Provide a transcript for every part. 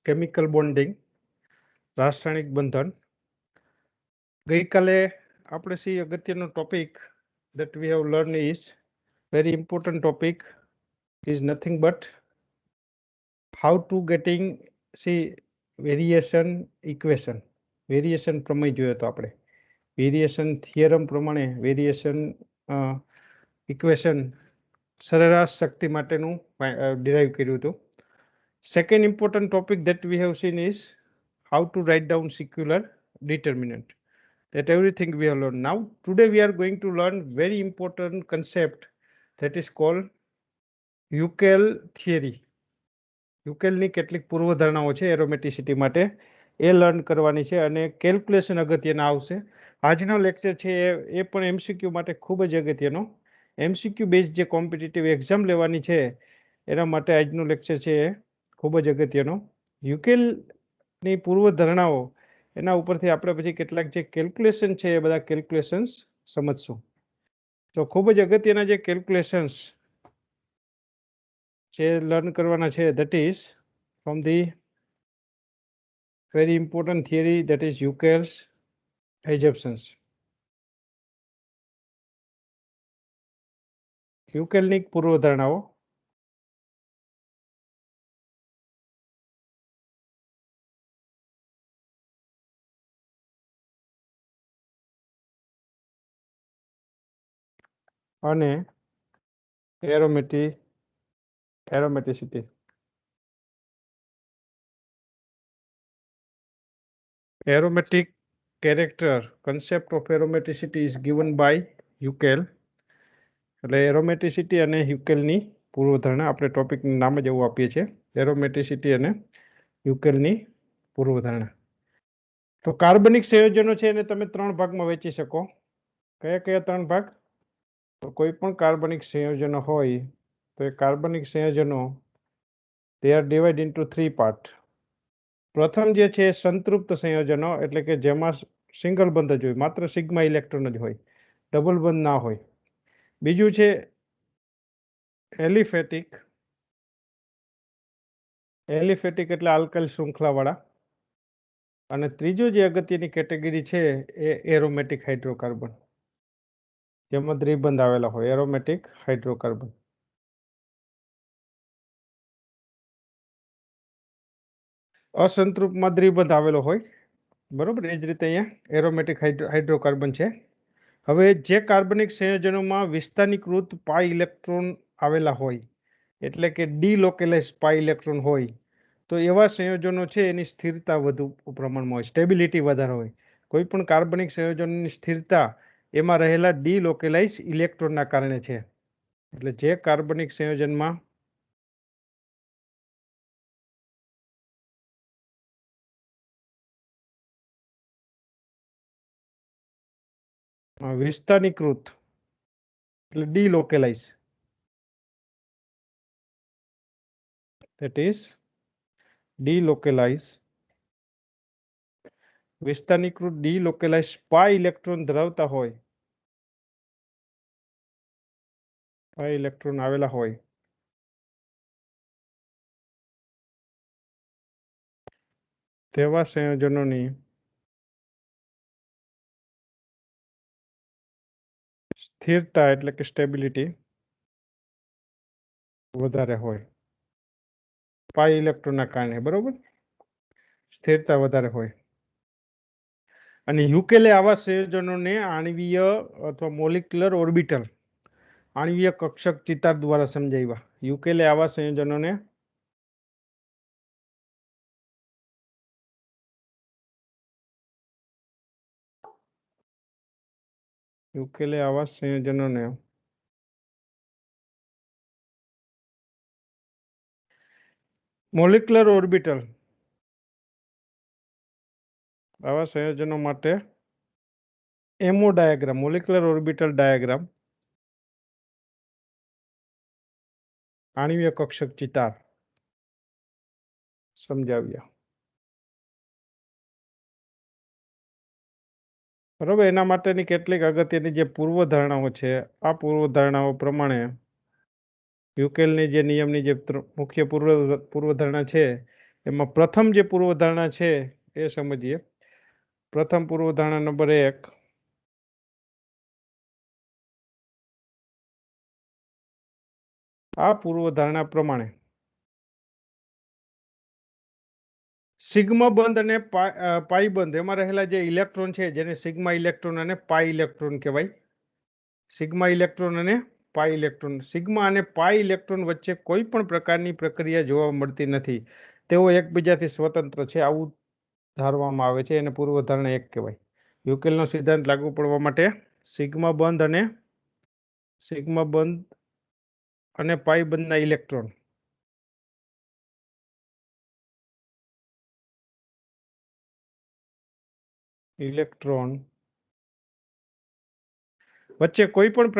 chemical bonding, રાસાયણિક બંધન. ગઈકાલે આપણે સી અગત્યનો topic that we have learned is very important topic is nothing but how to getting see variation equation. Variation પ્રમેય જોયો તો આપણે વેરિએશન થિયરમ પ્રમાણે વેરિએશન ઇક્વેશન સરેરાશ શક્તિ માટેનું ડિરાઈવ કર્યું હતું. Second important topic that we have seen is how to write down secular determinant. That everything we have learned. Now today we are going to learn very important concept that is called Euclid theory. યુકેલની કેટલીક પૂર્વધારણાઓ છે એરોમેટિસિટી માટે એ learn કરવાની છે અને calculation અગત્યના આવશે. આજનો lecture છે એ પણ એમસીક્યુ માટે ખૂબ જ અગત્યનો. એમસીક્યુ બેઝ જે કોમ્પિટિટિવ એક્ઝામ લેવાની છે એના માટે આજનું લેક્ચર છે એ ખૂબ જ અગત્યનો. યુકેલની પૂર્વધારણાઓ એના ઉપરથી આપણે પછી કેટલાક જે કેલ્ક્યુલેશન છે એ બધા કેલ્ક્યુલેશન્સ સમજશું. તો ખૂબ જ અગત્યના જે કેલ્ક્યુલેશન્સ જે લર્ન કરવાના છે that is from the very important theory that is Euclid's assumptions. યુકેલની પૂર્વધારણાઓ અને aromaticity. Aromatic character concept of aromaticity is given by Euclid. એટલે એરોમેટિસિટી અને યુકેલની પૂર્વધારણા આપણે ટોપિકનું નામ જ એવું આપીએ છીએ એરોમેટિસિટી અને યુકેલની પૂર્વધારણા. તો કાર્બનિક સંયોજનો છે એને તમે 3 ભાગમાં વહેંચી શકો. કયા કયા 3 ભાગ? તો કોઈ પણ કાર્બનિક સંયોજનો હોય તો એ કાર્બનિક સંયોજનો they are divided into 3 part. પ્રથમ જે છે સંતૃપ્ત સંયોજનો એટલે કે જેમાં સિંગલ બંધ જ હોય, માત્ર સિગ્મા ઇલેક્ટ્રોન જ હોય, ડબલ બંધ ના હોય. બીજું છે એલિફેટિક એટલે આલ્કાઇલ શૃંખલાવાળા. અને ત્રીજું જે અગત્યની કેટેગરી છે એ એરોમેટિક હાઇડ્રોકાર્બન જેમાં દ્વિબંધ આવેલા હોય એરોમેટિક હાઇડ્રોકાર્બન. અસંતૃપ્તમાં દ્વિબંધ આવેલો હોય બરોબર. એ જ રીતે અહીંયા એરોમેટિક હાઇડ્રોકાર્બન છે. હવે જે કાર્બનિક સંયોજનોમાં વિસ્થાનીકૃત પાઈ ઇલેક્ટ્રોન આવેલા હોય એટલે કે ડીલોકેલાઇઝ પાઈ ઇલેક્ટ્રોન હોય તો એવા સંયોજનો છે એની સ્થિરતા વધુ પ્રમાણમાં હોય, સ્ટેબિલિટી વધારે હોય. કોઈ પણ કાર્બનિક સંયોજનની સ્થિરતા એમાં રહેલા ડીલોકેલાઇઝ ઇલેક્ટ્રોનના કારણે છે. એટલે જે કાર્બનિક સંયોજનમાં વિસ્થાનીકૃત એટલે ડીલોકેલાઇઝ that is delocalize વિસ્થાનીકૃત ડીલોકેલાઇઝ પાઈ ઇલેક્ટ્રોન ધરાવતા હોય, પાઈ ઇલેક્ટ્રોન આવેલા હોય તેવા સંયોજનોની સ્થિરતા એટલે કે સ્ટેબિલિટી વધારે હોય પાઈ ઇલેક્ટ્રોનના કારણે બરોબર, સ્થિરતા વધારે હોય. અને યુકેલે આવા સંયોજનોને આણ્વીય અથવા મોલિક્યુલર ઓર્બિટલ આણ્વીય કક્ષક ચિતાર દ્વારા સમજાવ્યા. યુકેલે આવા સંયોજનોને મોલિક્યુલર ઓર્બિટલ આવા સંયોજનો માટે MO diagram molecular orbital diagram આણ્વીય કક્ષક ચિતાર સમજાવ્યા બરોબર. એના માટેની કેટલીક અગત્યની જે પૂર્વધારણાઓ છે આ પૂર્વધારણાઓ પ્રમાણે યુકેલની જે નિયમની જે મુખ્ય પૂર્વધારણા છે એમાં પ્રથમ જે પૂર્વધારણા છે એ સમજીએ. પ્રથમ પૂર્વધારણા નંબર 1, આ પૂર્વધારણા પ્રમાણે સિગ્મા બંધ અને પાઈ બંધ એમાં રહેલા જે ઇલેક્ટ્રોન છે જેને સિગ્મા ઇલેક્ટ્રોન અને પાઈ ઇલેક્ટ્રોન કહેવાય. સિગ્મા ઇલેક્ટ્રોન અને પાઈ ઇલેક્ટ્રોન, સિગ્મા અને પાઈ ઇલેક્ટ્રોન વચ્ચે કોઈ પણ પ્રકારની પ્રક્રિયા જોવા મળતી નથી. તેઓ એકબીજાથી સ્વતંત્ર છે આવું ધારવામાં આવે છે. એને પૂર્વધારણા 1 કહેવાય. યુકેલનો સિદ્ધાંત લાગુ પડવા માટે સિગ્મા બંધ અને પાઈ બંધના ઇલેક્ટ્રોન વચ્ચે કોઈ પણ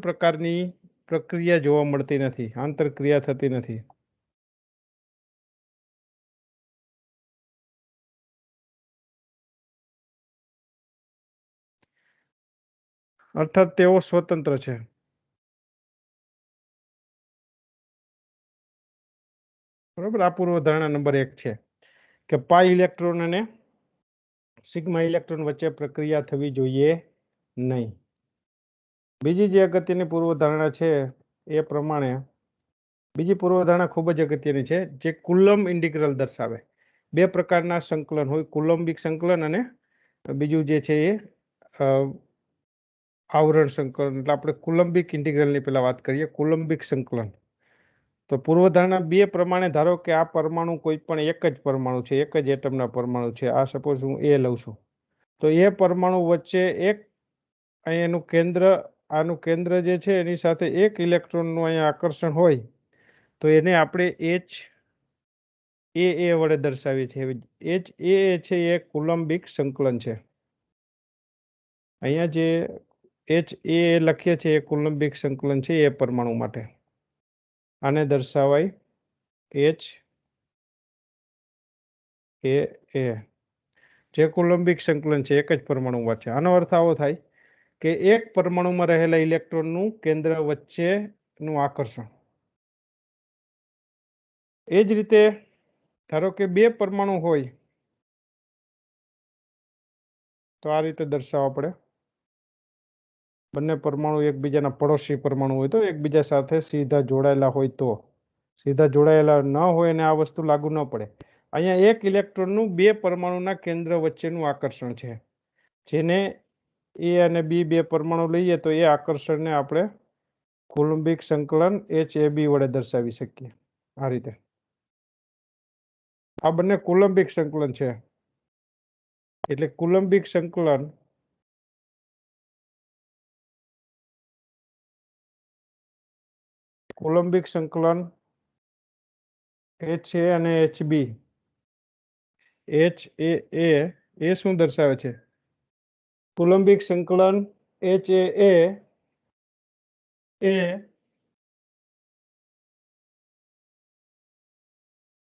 પ્રકારની પ્રક્રિયા જોવા મળતી નથી, આંતરક્રિયા થતી નથી. અર્થાત તેઓ સ્વતંત્ર છે. બરોબર. આ પૂર્વધારણા નંબર 1 છે કે પાઈ ઇલેક્ટ્રોન અને સિગ્મા ઇલેક્ટ્રોન વચ્ચે પ્રક્રિયા થવી જોઈએ નહીં. બીજી જે અગત્યની પૂર્વધારણા છે એ પ્રમાણે બીજી પૂર્વધારણા ખૂબ જ અગત્યની છે જે કુલમ ઇન્ટિગ્રલ દર્શાવે. બે પ્રકારના સંકલન હોય, કુલંબિક સંકલન અને બીજું જે છે એ આવરણ સંકલન. એટલે આપણે કુલંબિક ઇન્ટિગ્રલની પહેલા વાત કરીએ, કુલંબિક સંકલન. તો પૂર્વધારણા 2 પ્રમાણે ધારો કે આ પરમાણુ કોઈ પણ એક જ પરમાણુ છે, એક જ એટમના પરમાણુ છે. આ સપોઝ હું એ લઉં છું, તો એ પરમાણુ વચ્ચે અહીં એનું કેન્દ્ર, આનું કેન્દ્ર જે છે એની સાથે એક ઇલેક્ટ્રોનનું અહીંયા આકર્ષણ હોય તો એને આપણે HAA વડે દર્શાવીએ છીએ. HAA છે એ કુલંબિક સંકલન છે. અહીંયા જે HAA લખીએ છીએ એ કુલંબિક સંકલન છે એ પરમાણુ માટે. આને દર્શાવાય HAA, જે કુલંબિક સંકલન છે એક જ પરમાણુમાં છે. આનો અર્થ આવો થાય કે એક પરમાણુમાં રહેલા ઇલેક્ટ્રોનનું કેન્દ્ર વચ્ચેનું આકર્ષણ. એ જ રીતે ધારો કે 2 પરમાણુ હોય તો આ રીતે દર્શાવવા પડે. બંને પરમાણુ એકબીજાના પડોશી પરમાણુ હોય તો એકબીજા સાથે સીધા જોડાયેલા હોય તો. સીધા જોડાયેલા ન હોય અને આ વસ્તુ લાગુ ન પડે. અહીંયા એક ઇલેક્ટ્રોનનું 2 પરમાણુના કેન્દ્ર વચ્ચેનું આકર્ષણ છે, જેને A અને B 2 પરમાણુ લઈએ તો એ આકર્ષણને આપણે કુલંબિક સંકલન HAB વડે દર્શાવી શકીએ. આ રીતે આ બંને કુલંબિક સંકલન છે. એટલે કુલંબિક સંકલન HA અને HB, HAA એ શું દર્શાવે છે? કુલંબિક સંકલન HAA એ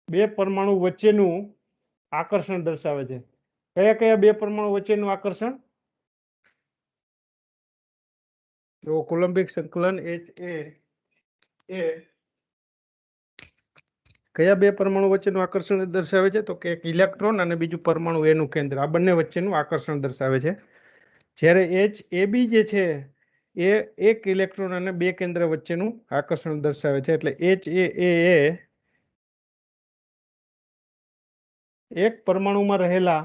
2 પરમાણુ વચ્ચેનું આકર્ષણ દર્શાવે છે. કયા કયા 2 પરમાણુ વચ્ચેનું આકર્ષણ? તો કુલંબિક સંકલન HA એ કયા 2 પરમાણુ વચ્ચેનું આકર્ષણ દર્શાવે છે? તો કે એક ઇલેક્ટ્રોન અને બીજું પરમાણુ એનું કેન્દ્ર. આ બંને વચ્ચેનું આકર્ષણ દર્શાવે છે. જ્યારે HAB જે છે એ એક ઇલેક્ટ્રોન અને 2 કેન્દ્ર વચ્ચેનું આકર્ષણ દર્શાવે છે. એટલે HAA એક પરમાણુમાં રહેલા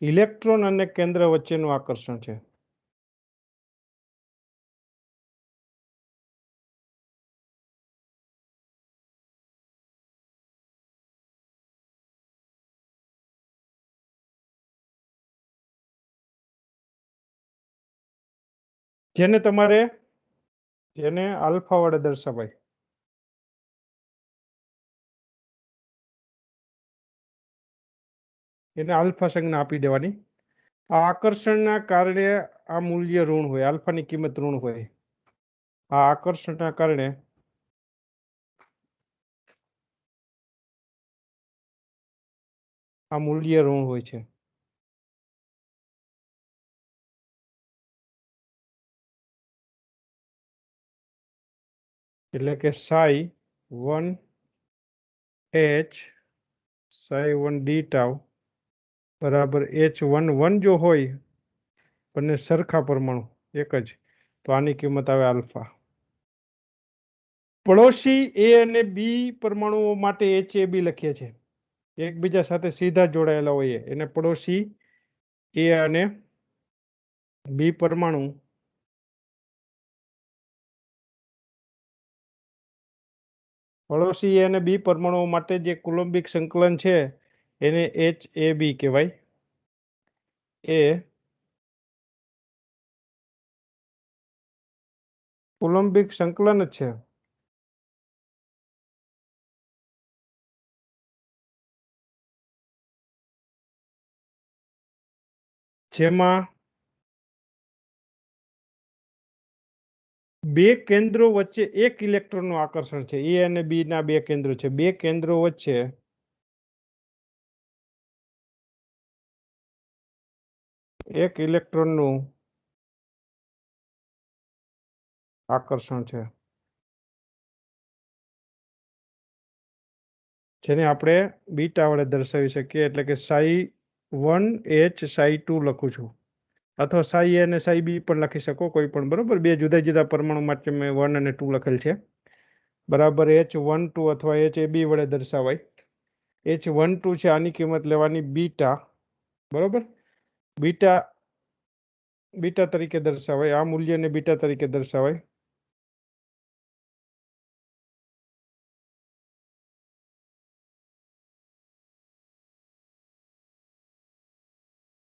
ઇલેક્ટ્રોન અને કેન્દ્ર વચ્ચેનું આકર્ષણ છે. જેને આલ્ફા વડે દર્શાવાય. એને આલ્ફા સંજ્ઞા આપી દેવાની. આ આકર્ષણના કારણે આ મૂલ્ય ઋણ હોય, આલ્ફાની કિંમત ઋણ હોય, આ આકર્ષણના કારણે આ મૂલ્ય ઋણ હોય છે. એટલે કે psi1h psi1d tau બરાબર h11 જો હોય બંને સરખા પરમાણુ એક જ, તો આની કિંમત આવે આલ્ફા. પડોશી એ અને બી પરમાણુઓ માટે HAB લખીએ છીએ, એકબીજા સાથે સીધા જોડાયેલા હોઈએ એને પડોશી એ અને બી પરમાણુ પડોશી એ અને બી પરમાણુઓ માટે જે કુલંબિક સંકલન છે એને HAB કહેવાય. એ કુલંબિક સંકલન જ છે. જેમાં બે કેન્દ્રો વચ્ચે એક ઇલેક્ટ્રોનનું આકર્ષણ છે. એ અને બી ના બે કેન્દ્રો છે, બે કેન્દ્રો વચ્ચે એક ઇલેક્ટ્રોનનું આકર્ષણ છે, જેને આપણે બીટા વડે દર્શાવી શકીએ. એટલે કે psi1h psi2 લખું છું, અથવા psi a અને psi b પણ લખી શકો કોઈ પણ, બરોબર. બે જુદા જુદા પરમાણુ માટે મેં 1 અને 2 લખેલ છે, બરાબર. h12 અથવા HAB વડે દર્શાવાય. h12 છે, આની કિંમત લેવાની બીટા, બરોબર. બીટા બીટા તરીકે દર્શાવાય, આ મૂલ્યને બીટા તરીકે દર્શાવાય.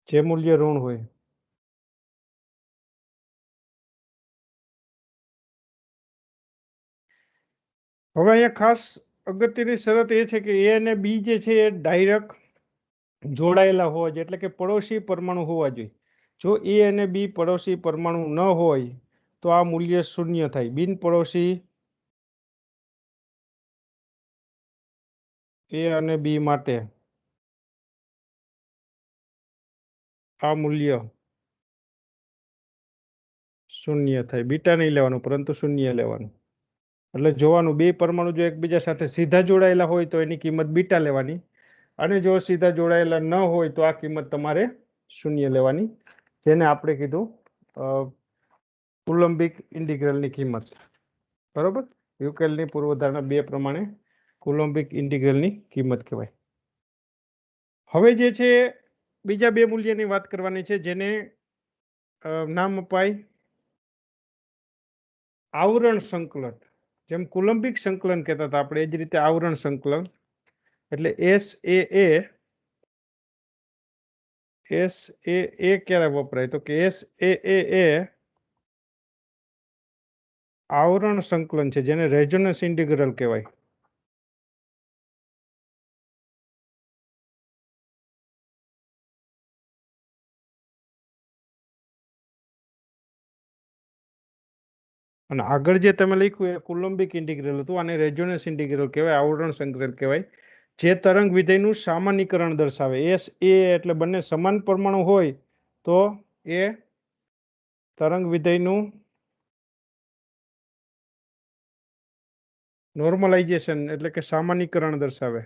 જે મૂલ્ય ઋણ હોય. હવે અહીંયા ખાસ અગત્યની શરત એ છે કે એ અને બી જે છે એ ડાયરેક્ટ જોડાયેલા હોવા જોઈએ, એટલે કે પડોશી પરમાણુ હોવા જોઈએ. જો એ અને બી પડોશી પરમાણુ ન હોય તો આ મૂલ્ય શૂન્ય થાય. બિન પડોશી એ અને બી માટે આ મૂલ્ય શૂન્ય થાય. બીટા નહીં લેવાનું, પરંતુ શૂન્ય લેવાનું. એટલે જોવાનું, બે પરમાણુ જો એકબીજા સાથે સીધા જોડાયેલા હોય તો એની કિંમત બીટા લેવાની, અને જો સીધા જોડાયેલા ન હોય તો આ કિંમત તમારે શૂન્ય લેવાની, જેને આપણે કીધું કુલંબિક ઇન્ટિગ્રલની કિંમત, બરોબર. યુકેલની પૂર્વધારણા 2 પ્રમાણે કુલંબિક ઇન્ટિગ્રલની કિંમત કહેવાય. હવે જે છે બીજા બે મૂલ્યની વાત કરવાની છે, જેને નામ અપાય આવરણ સંકલન. જેમ કુલંબિક સંકલન કહેતા હતા આપણે, એ જ રીતે આવરણ સંકલન. એટલે SAA ક્યારે વપરાય? તો કે SAA આવરણ સંકલન છે, જેને રેઝોનન્સ ઇન્ટિગ્રલ કહેવાય. અને આગળ જે તમે લખ્યું એ કુલંબિક ઇન્ટિગ્રલ હતું, આને રેઝોનન્સ ઇન્ટિગ્રલ કહેવાય, આવરણ સંકલન કહેવાય, જે તરંગ વિધેયનું સામાન્યીકરણ દર્શાવે. SA એટલે બંને સમાન પરમાણુ હોય તો એ તરંગ વિધેયનું નોર્મલાઇઝેશન એટલે કે સામાન્યીકરણ દર્શાવે.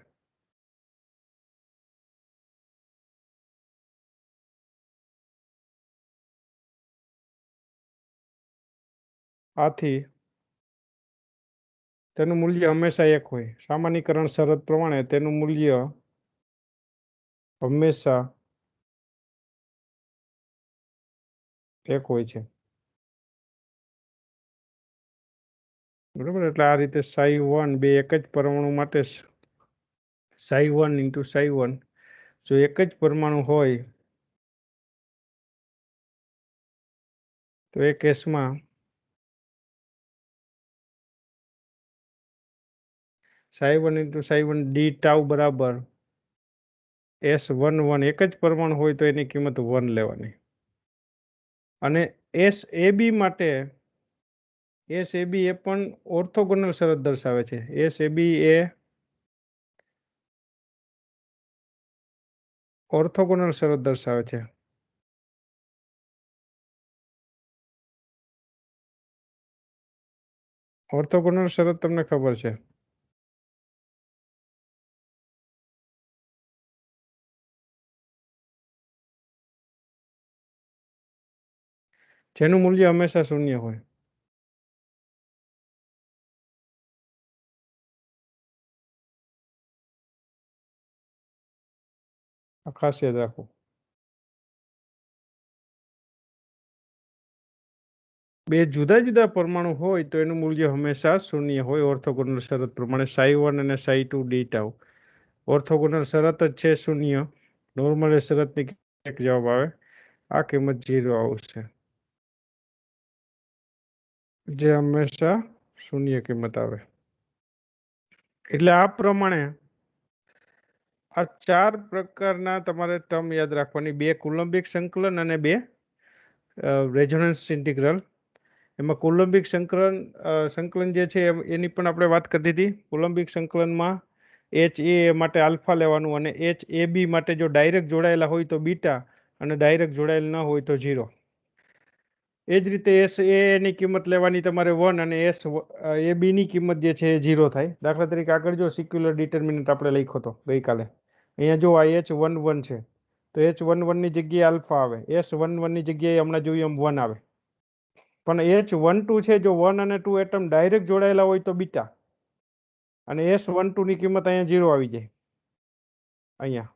આથી તેનું મૂલ્ય હંમેશા એક હોય. સામાન્યીકરણ શરત પ્રમાણે તેનું મૂલ્ય હંમેશા એક હોય છે, બરોબર. એટલે આ રીતે psi1 બે એક જ પરમાણુ માટે psi1 × psi1 જો એક જ પરમાણુ હોય તો એ કેસમાં psi1 × psi1d tau બરાબર S11. એક જ પરમાણુ હોય તો એની કિંમત 1 લેવાની. અને SAB માટે SAB એ પણ ઓર્થોગોનલ શરત દર્શાવે છે. SAB એ ઓર્થોગોનલ શરત દર્શાવે છે. ઓર્થોગોનલ શરત તમને ખબર છે? જેનું મૂલ્ય હંમેશા શૂન્ય હોય. આ ખાસ યાદ રાખો. બે જુદા જુદા પરમાણુ હોય તો એનું મૂલ્ય હંમેશા શૂન્ય હોય ઓર્થોગોનલ શરત પ્રમાણે psi1 અને psi2 d tau. ઓર્થોગોનલ શરત જ છે શૂન્ય. નોર્મલ શરતની એક જવાબ આવે, આ કિંમત 0 આવશે, જે હંમેશા શૂન્ય કિંમત આવે. એટલે આ પ્રમાણે આ 4 પ્રકારના તમારે ટર્મ યાદ રાખવાની, 2 કુલંબિક સંકલન અને 2 રેઝોનન્સ ઇન્ટિગ્રલ. એમાં કુલંબિક સંકલન જે છે એની પણ આપણે વાત કરી હતી. કુલંબિક સંકલનમાં HA માટે આલ્ફા લેવાનું અને HAB માટે જો ડાયરેક્ટ જોડાયેલા હોય તો બીટા અને ડાયરેક્ટ જોડાયેલ ન હોય તો 0. એ જ રીતે SA ની કિંમત લેવાની તમારે 1 અને SAB ની કિંમત જે છે એ 0 થાય. દાખલા તરીકે આગળ જો સિક્યુલર ડિટર્મિનન્ટ આપણે લખ્યો હતો ગઈકાલે, અહીંયા જો આ H11 છે તો H11 ની જગ્યાએ આલ્ફા આવે, S11 ની જગ્યાએ હમણાં જોયું એમ 1 આવે. પણ H12 છે જો 1 અને 2 એટમ ડાયરેક્ટ જોડાયેલા હોય તો બીટા અને S12 ની કિંમત અહીંયા 0 આવી જાય અહીંયા.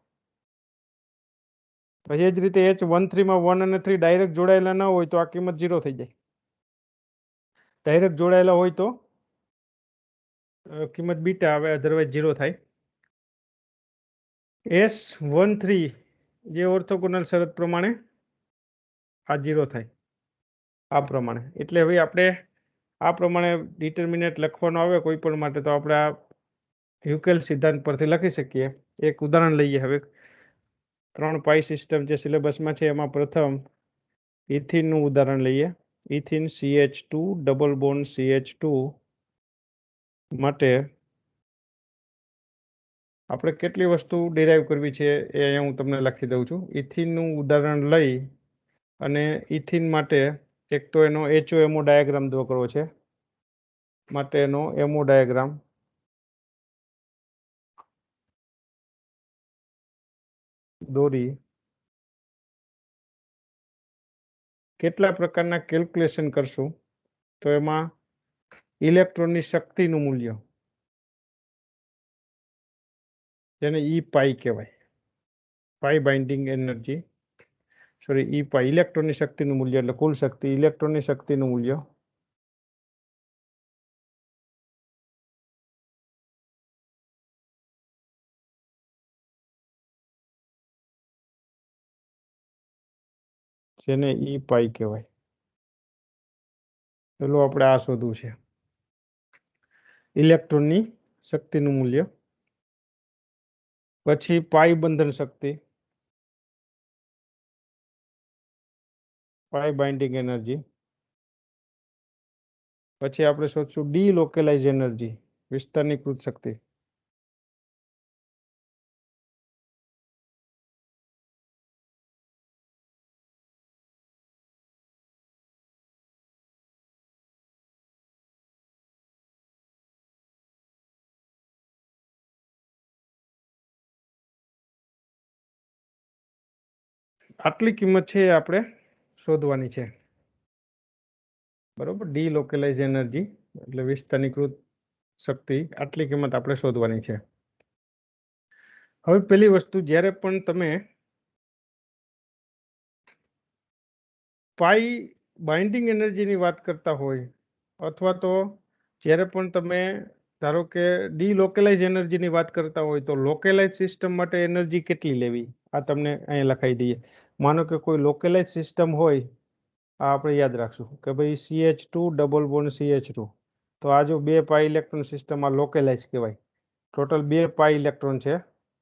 પછી એ જ રીતે H13 માં 1 અને 3 ડાયરેક્ટ જોડાયેલા ન હોય તો આ કિંમત 0 થઈ જાય. ડાયરેક્ટ જોડાયેલા હોય તો કિંમત બીટા આવે, અધરવાઇઝ 0 થાય. S13 જે ઓર્થોગોનલ શરત પ્રમાણે આ 0 થાય આ પ્રમાણે. એટલે હવે આપણે આ પ્રમાણે ડિટર્મિનેન્ટ લખવાનો આવે કોઈ પણ માટે તો આપણે આ યુકેલ સિદ્ધાંત પરથી લખી શકીએ. એક ઉદાહરણ લઈએ. હવે 3 પાઈ સિસ્ટમ જે સિલેબસમાં છે એમાં પ્રથમ ઇથિનનું ઉદાહરણ લઈએ. Ethene CH2 double bond CH2 માટે આપણે કેટલી વસ્તુ ડિરાઈવ કરવી છે એ અહીંયા હું તમને લખી દઉં છું. ઇથિનનું ઉદાહરણ લઈ અને ઇથિન માટે એક તો એનો HOMO ડાયાગ્રામ ડ્રો કરવો છે. માટે એનો એમો ડાયાગ્રામ દોરી કેટલા પ્રકારના કેલ્ક્યુલેશન કરશું તો એમાં ઇલેક્ટ્રોનની શક્તિનું મૂલ્ય, જેને E પાઈ કહેવાય, પાઈ બાઇન્ડિંગ એનર્જી, સોરી E પાઈ, ઇલેક્ટ્રોનની શક્તિનું મૂલ્ય એટલે કુલ શક્તિ, ઇલેક્ટ્રોનની શક્તિનું મૂલ્ય જેને E પાઈ કહેવાય. પેલું આપણે આ શોધવું છે, ઇલેક્ટ્રોનની શક્તિનું મૂલ્ય. પછી પાઈ બંધન શક્તિ, પાઈ બાઇન્ડિંગ એનર્જી. પછી આપણે શોધશું ડી લોકલાઇઝ એનર્જી, વિસ્તારીકૃત શક્તિ. આટલી કિંમત છે એ આપણે શોધવાની છે. બરોબર, ડી લોકલાઇઝ એનર્જી એટલે વિસ્તારીકૃત શક્તિ, આટલી કિંમત આપણે શોધવાની છે. હવે પેલી વસ્તુ, જ્યારે પણ તમે પાઈ બાઇન્ડિંગ એનર્જીની વાત કરતા હોય અથવા તો જ્યારે પણ તમે ધારો કે ડી લોકલાઇઝ એનર્જીની વાત કરતા હોય તો લોકલાઇઝ સિસ્ટમ માટે એનર્જી કેટલી લેવી આ તમને અહીંયા લખાઈ દઈએ. માનો કે કોઈ લોકલાઇઝ સિસ્ટમ હોય, આ આપણે યાદ રાખશું કે ભાઈ CH2 ડબલ બોન્ડ CH2, તો આ જો 2 પાઈ ઇલેક્ટ્રોન સિસ્ટમ આ લોકલાઇઝ કહેવાય. ટોટલ 2 પાઈ ઇલેક્ટ્રોન છે,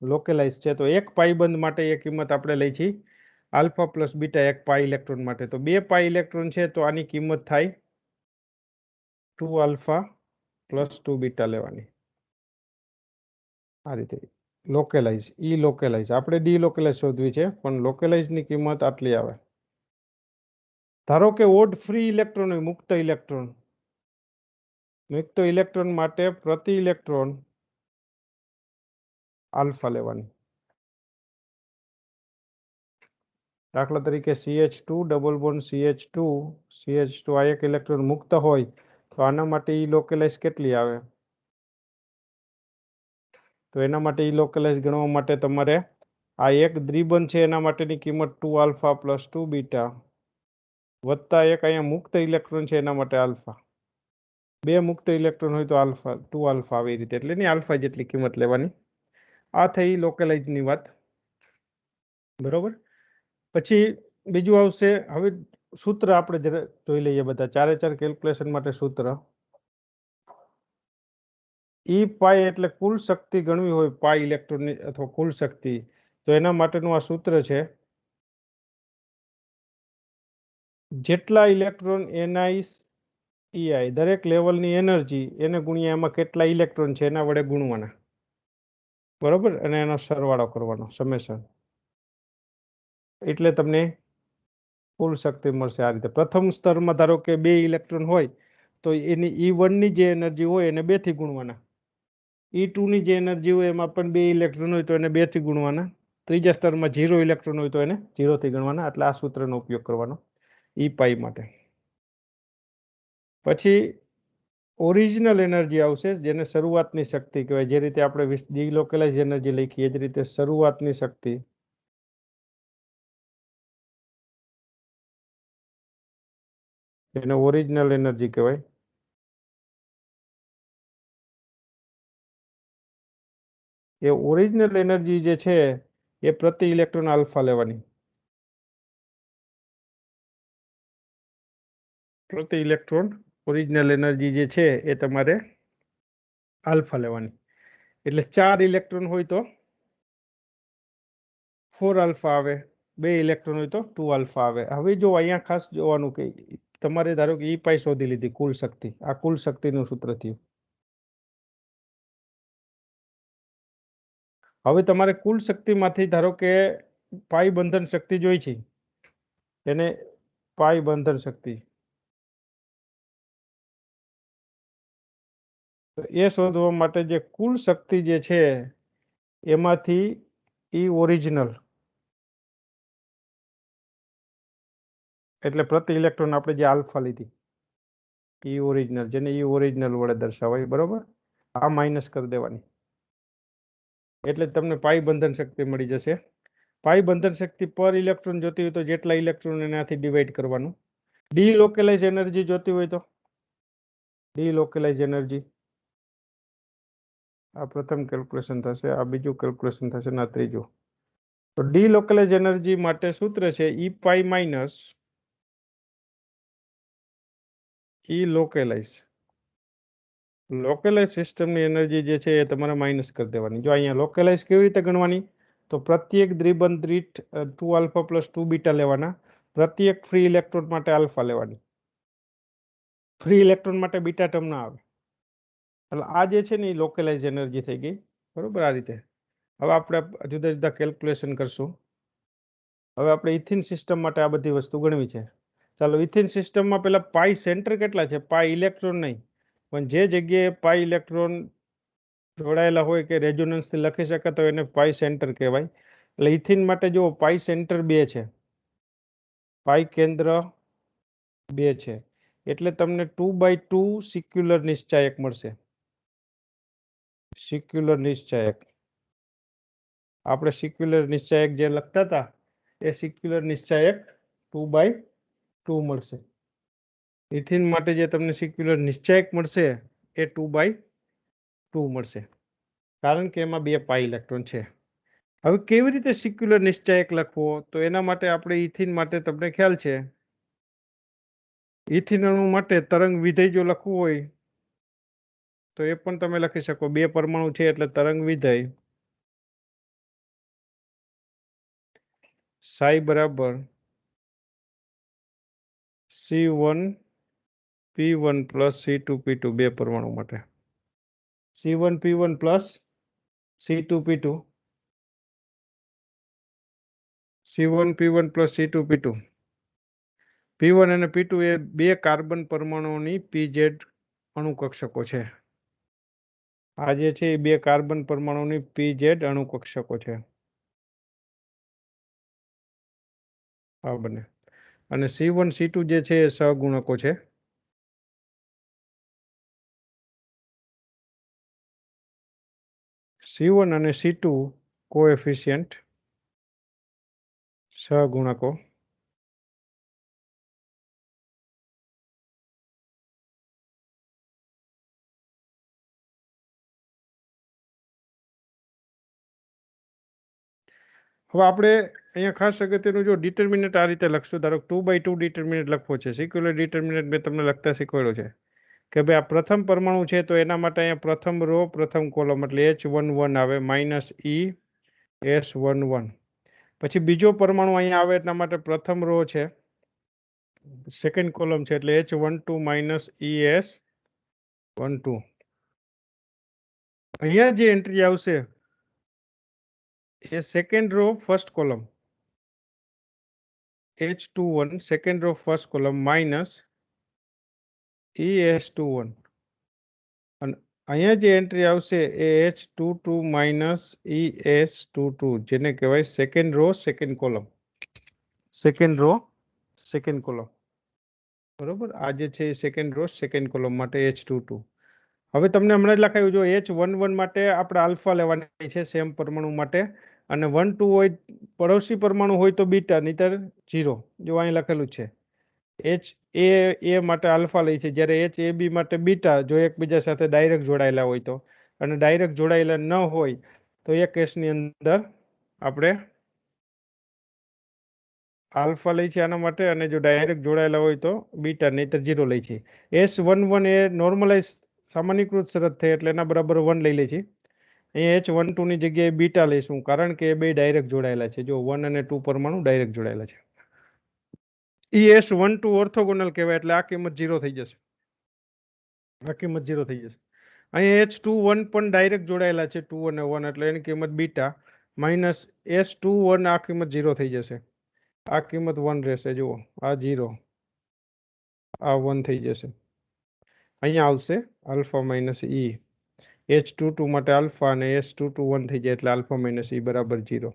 લોકલાઇઝ છે. તો 1 પાઈ બંધ માટે એ કિંમત આપણે લઈ છીએ આલ્ફા પ્લસ બીટા એક પાઈ ઇલેક્ટ્રોન માટે. તો 2 પાઈ ઇલેક્ટ્રોન છે તો આની કિંમત થાય 2 આલ્ફા પ્લસ 2 બીટા લેવાની. આ રીતે લોકલાઇઝ લોકલાઇઝ આપણે ડીલોકલાઇઝ શોધવી છે, પણ લોકલાઇઝની કિંમત આટલી આવે. ધારો કે ઓડ ફ્રી ઇલેક્ટ્રોન હોય, મુક્ત ઇલેક્ટ્રોન માટે પ્રતિ ઇલેક્ટ્રોન આલ્ફા લેવાની. દાખલા તરીકે CH2 ડબલ બોન્ડ CH2 આ એક ઇલેક્ટ્રોન મુક્ત હોય તો આના માટે લોકલાઇઝ કેટલી આવે? તો એના માટે લોકલાઇઝ ગણવા માટે તમારે આ એક દ્વિબંધ છે એના માટેની કિંમત 2 આલ્ફા પ્લસ 2 બીટા વત્તા એક અહીંયા મુક્ત ઇલેક્ટ્રોન છે એના માટે આલ્ફા. 2 મુક્ત ઇલેક્ટ્રોન હોય તો આલ્ફા 2 આલ્ફા આવી રીતે, એટલે એની આલ્ફા જેટલી કિંમત લેવાની. આ થઈ લોકલાઇઝની વાત, બરોબર. પછી બીજું આવશે, હવે સૂત્ર આપણે જોઈ લઈએ બધા, 4 કેલ્ક્યુલેશન માટે સૂત્ર. E પાઈ એટલે કુલ શક્તિ ગણવી હોય પાઈ ઇલેક્ટ્રોનની અથવા કુલ શક્તિ, તો એના માટેનું આ સૂત્ર છે. જેટલા ઇલેક્ટ્રોન NiEi દરેક લેવલની એનર્જી એને ગુણ્યા એમાં કેટલા ઇલેક્ટ્રોન છે એના વડે ગુણવાના, બરોબર, અને એનો સરવાળો કરવાનો સમેશન, એટલે તમને કુલ શક્તિ મળશે. આ રીતે પ્રથમ સ્તરમાં ધારો કે 2 ઇલેક્ટ્રોન હોય તો એની E1 ની જે એનર્જી હોય એને 2 થી ગુણવાના. E2 ની જે એનર્જી હોય એમાં પણ 2 ઇલેક્ટ્રોન હોય તો એને 2 થી ગુણવાના. ત્રીજા સ્તરમાં 0 ઇલેક્ટ્રોન હોય તો એને 0 થી ગણવાના. એટલે આ સૂત્રનો ઉપયોગ કરવાનો E પાઈ માટે. પછી ઓરિજિનલ એનર્જી આવશે, જેને શરૂઆતની શક્તિ કહેવાય. જે રીતે આપણે ડીલોકલાઇઝ એનર્જી લખીએ એ જ રીતે શરૂઆતની શક્તિ એને ઓરિજિનલ એનર્જી કહેવાય. એ ઓરિજિનલ એનર્જી જે છે એ પ્રતિ ઇલેક્ટ્રોન આલ્ફા લેવાની. પ્રતિ ઇલેક્ટ્રોન ઓરિજિનલ એનર્જી જે છે એ તમારે આલ્ફા લેવાની. એટલે 4 ઇલેક્ટ્રોન હોય તો 4 આલ્ફા આવે, 2 ઇલેક્ટ્રોન હોય તો 2 આલ્ફા આવે. હવે જો અહીંયા ખાસ જોવાનું કે તમારે ધારો કે E પાઈ શોધી લીધી, કુલ શક્તિ. આ કુલ શક્તિનું સૂત્ર થયું. હવે તમારે કુલ શક્તિમાંથી ધારો કે પાઈ બંધન શક્તિ જોઈ છે, એને પાઈ બંધન શક્તિ, તો એ શોધવા માટે જે કુલ શક્તિ જે છે એમાંથી E ઓરિજિનલ એટલે પ્રતિ ઇલેક્ટ્રોન આપણે જે આલ્ફા લીધી E ઓરિજિનલ, જેને E ઓરિજિનલ વડે દર્શાવાય, બરોબર, આ માઇનસ કરી દેવાની. એટલે તમને પાઈ બંધન શક્તિ મળી જશે. પાઈ બંધન શક્તિ પર ઇલેક્ટ્રોન જોતી હોય તો જેટલા ઇલેક્ટ્રોન એનાથી ડિવાઈડ કરવાનું. ડીલોકલાઇઝ એનર્જી જોતી હોય તો ડીલોકલાઇઝ એનર્જી, આ પ્રથમ કેલ્ક્યુલેશન થશે, આ બીજું કેલ્ક્યુલેશન થશે, ના ત્રીજું. તો ડીલોકલાઇઝ એનર્જી માટે સૂત્ર છે E pi minus E localise. Localise સિસ્ટમની એનર્જી જે છે એ તમારે માઇનસ કરી દેવાની. જો અહીંયા લોકલાઇઝ કેવી રીતે ગણવાની, તો પ્રત્યેક દ્વિબંધ દીઠ 2 આલ્ફા પ્લસ 2 બીટા લેવાના. પ્રત્યેક ફ્રી ઇલેક્ટ્રોન માટે આલ્ફા લેવાની. ફ્રી ઇલેક્ટ્રોન માટે બીટા ટર્મ ના આવે. એટલે આ જે છે ને એ લોકલાઇઝ એનર્જી થઈ ગઈ, બરોબર. આ રીતે હવે આપણે જુદા જુદા કેલ્ક્યુલેશન કરશું. હવે આપણે ઇથિન સિસ્ટમ માટે આ બધી વસ્તુ ગણવી છે. ચાલો, ઇથિન સિસ્ટમમાં પેલા પાઈ સેન્ટર કેટલા છે, પાઈ ઇલેક્ટ્રોન નહીં, પણ જે જગ્યાએ પાઈ ઇલેક્ટ્રોન જોડાયેલા હોય કે રેઝોનન્સથી લખી શકાય તો એને પાઈ સેન્ટર કહેવાય. એટલે ઇથિન માટે જો પાઈ સેન્ટર 2 છે, પાઈ કેન્દ્ર 2 છે, એટલે તમને 2/2 સિક્યુલર નિશ્ચાયક મળશે. સિક્યુલર નિશ્ચાયક, આપણે સિક્યુલર નિશ્ચાયક જે લખતા હતા એ સિક્યુલર નિશ્ચાયક 2/2 મળશે. ઇથિન માટે જે તમને સિક્યુલર નિશ્ચાયક મળશે એ 2/2 મળશે, કારણ કે એમાં 2 પાઈ ઇલેક્ટ્રોન છે. હવે કેવી રીતે સિક્યુલર નિશ્ચાયક લખવો, તો એના માટે આપણે ઇથિન માટે તમને ખ્યાલ છે, ઇથિન અણુ માટે તરંગ વિધેય જો લખવું હોય તો એ પણ તમે લખી શકો. 2 પરમાણુ છે એટલે તરંગ વિધેય psi બરાબર C1 P1 plus C2 P2 બે પરમાણુ માટે C1 P1 plus C2 P2 C1 P1 plus C2 P2 P1 અને P2 એ બે કાર્બન પરમાણુઓની PZ અણુ કક્ષકો છે. આ જે છે એ બે કાર્બન પરમાણુની PZ અણુ કક્ષકો છે. આ બને અને C1 C2 જે છે એ સહગુણકો છે. C1 અને C2 કોએફિશિયન્ટ સહગુણકો. હવે આપણે અહીંયા ખાસ અગત્યનું જો ડિટર્મિનેન્ટ આ રીતે લખશું, ધારો 2/2 ડિટર્મિનેન્ટ લખવો છે. સિક્યુલર ડિટર્મિનેન્ટ મેં તમને લખતા શીખવાડ્યો છે કે ભાઈ આ પ્રથમ પરમાણુ છે તો એના માટે અહીંયા પ્રથમ રો પ્રથમ કોલમ એટલે H11 આવે -ES11. પછી બીજો પરમાણુ અહીંયા આવે એના માટે પ્રથમ રો છે સેકન્ડ કોલમ છે એટલે H12 -ES12. અહીંયા જે એન્ટ્રી આવશે એ second row first column H21 second row first column minus ES21 અને અહીંયા જે એન્ટ્રી આવશે એ H22 -ES22 જેને કહેવાય second row second column. Second row second column બરોબર. આ જે છે એ સેકન્ડ રો સેકન્ડ કોલમ માટે H22. હવે તમને હમણાં જ લખાયું જો H11 માટે આપણે આલ્ફા લેવાની છે સેમ પરમાણુ માટે અને 1 2 હોય પડોશી પરમાણુ હોય તો બીટા નહીતર 0. જો અહીં લખેલું છે HA માટે આલ્ફા લઈ છે જ્યારે HAB માટે બીટા જો એકબીજા સાથે ડાયરેક્ટ જોડાયેલા હોય તો, અને ડાયરેક્ટ જોડાયેલા ન હોય તો એ કેસની અંદર આપણે આલ્ફા લઈ છે આના માટે અને જો ડાયરેક્ટ જોડાયેલા હોય તો બીટા નહીતર 0 લઈ છે. S11 એ નોર્મલાઇઝ સામાન્યકૃત શરત થઈ એટલે એના બરાબર 1 લઈ લે છે. અહીંયા H12 ની જગ્યાએ બીટા લઈશું કારણ કે એ બે ડાયરેક્ટ જોડાયેલા છે. જો 1 અને 2 પરમાણુ ડાયરેક્ટ જોડાયેલા છે. ES12 ઓર્થોગોનલ કહેવાય એટલે આ કિંમત 0 થઈ જશે. આ કિંમત 0 થઈ જશે. અહીંયા H21 પણ ડાયરેક્ટ જોડાયેલા છે 2 અને 1 એટલે એની કિંમત બીટા માઇનસ S21 આ કિંમત 0 થઈ જશે. આ કિંમત 1 રહેશે. જુઓ આ 0 આ 1 થઈ જશે. અહીંયા આવશે આલ્ફા માઇનસ E. H22 માટે આલ્ફા અને S22 1 થઈ જાય એટલે આલ્ફા માઇનસ E બરાબર 0.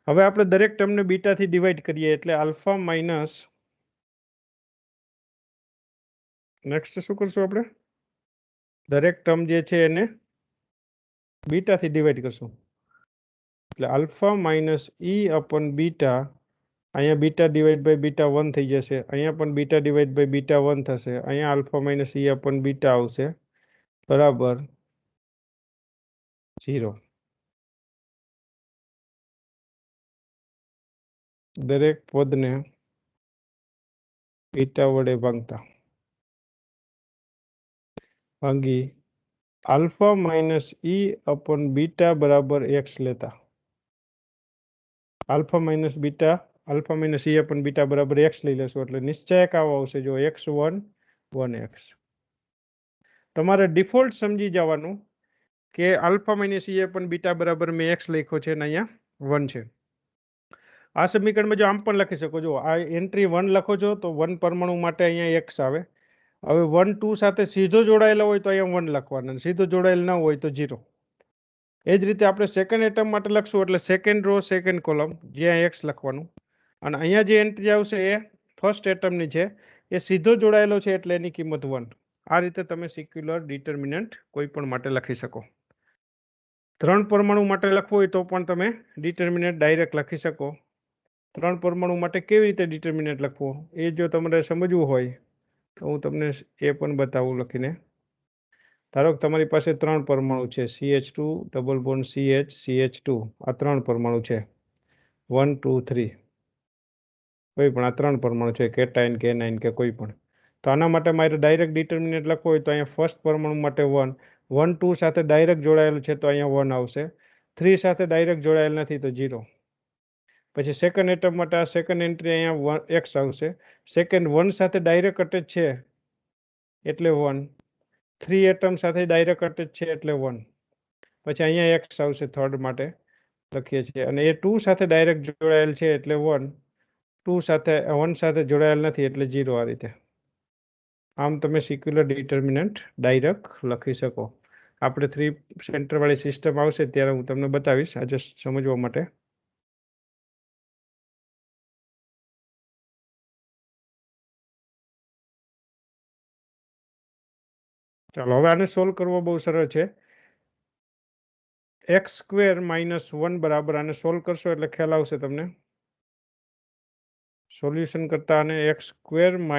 હવે આપણે દરેક ટર્મને બીટાથી ડિવાઈડ કરીએ એટલે આલ્ફા માઇનસ નેક્સ્ટ શું કરશું આપણે દરેક ટર્મ જે છે એને બીટાથી ડિવાઈડ કરશું એટલે alpha minus E upon beta. અહીંયા બીટા ડિવાઈડ બાય બીટા 1 થઈ જશે. અહીંયા પણ બીટા ડિવાઈડ બાય બીટા 1 થશે. અહીંયા alpha minus E upon beta આવશે બરાબર 0. દરેક પદને બીટા વડે ભાગી alpha minus E upon beta બરાબર x લેતા alpha minus E upon beta બરાબર x લઈ લેશું એટલે નિશ્ચયક આવો આવશે જો x1 1x. તમારે ડિફોલ્ટ સમજી જવાનું કે alpha minus E upon beta બરાબર મેં x લખ્યો છે અને અહીંયા 1 છે. આ સમીકરણમાં જો આમ પણ લખી શકો છો આ એન્ટ્રી 1 લખો છો તો 1 પરમાણુ માટે અહીંયા x આવે. હવે 1 2 સાથે સીધો જોડાયેલો હોય તો અહીંયા 1 લખવાના, સીધો જોડાયેલ ન હોય તો 0. એ જ રીતે આપણે સેકન્ડ એટમ માટે લખશું એટલે સેકન્ડ રો સેકન્ડ કોલમ જ્યાં x લખવાનું અને અહીંયા જે એન્ટ્રી આવશે એ ફર્સ્ટ એટમની છે એ સીધો જોડાયેલો છે એટલે એની કિંમત 1. આ રીતે તમે સિક્યુલર ડિટર્મિનન્ટ કોઈ પણ માટે લખી શકો. 3 પરમાણુ માટે લખવું હોય તો પણ તમે ડિટર્મિનન્ટ ડાયરેક્ટ લખી શકો. 3 પરમાણુ માટે કેવી રીતે ડિટર્મિનન્ટ લખવો એ જો તમારે સમજવું હોય તો હું તમને એ પણ બતાવું લખીને. ધારો કે તમારી પાસે 3 પરમાણુ છે CH2 double bond CH CH2 આ 3 પરમાણુ છે 1 2 3 કોઈ પણ આ 3 પરમાણુ છે કેટાઇન કેનાઇન કે કોઈ પણ. તો આના માટે મારે ડાયરેક્ટ ડિટર્મિનન્ટ લખવું હોય તો અહીંયા ફર્સ્ટ પરમાણુ માટે 1 1 2 સાથે ડાયરેક્ટ જોડાયેલું છે તો અહીંયા 1 આવશે. 3 સાથે ડાયરેક્ટ જોડાયેલ નથી તો 0. પછી સેકન્ડ એટમ માટે આ સેકન્ડ એન્ટ્રી અહીંયા x આવશે. સેકન્ડ 1 સાથે ડાયરેક્ટ અટેચ છે એટલે 1. 3 એટમ સાથે ડાયરેક્ટ અટેચ છે એટલે 1. પછી અહીંયા x આવશે થર્ડ માટે લખીએ છીએ, અને એ 2 સાથે ડાયરેક્ટ જોડાયેલ છે એટલે 1. 2 સાથે 1 સાથે જોડાયેલ નથી એટલે 0. આ રીતે આમ તમે સિક્યુલર ડિટર્મિનન્ટ ડાયરેક્ટ લખી શકો. આપણે 3 સેન્ટર વાળી સિસ્ટમ આવશે ત્યારે હું તમને બતાવીશ, આજે સમજવા માટે. ચાલો હવે આને સોલ્વ કરવો બહુ સરળ છે. x² - 1 બરાબર, આને સોલ્વ કરશો એટલે ખ્યાલ આવશે તમને. સોલ્યુશન કરતા આને x² -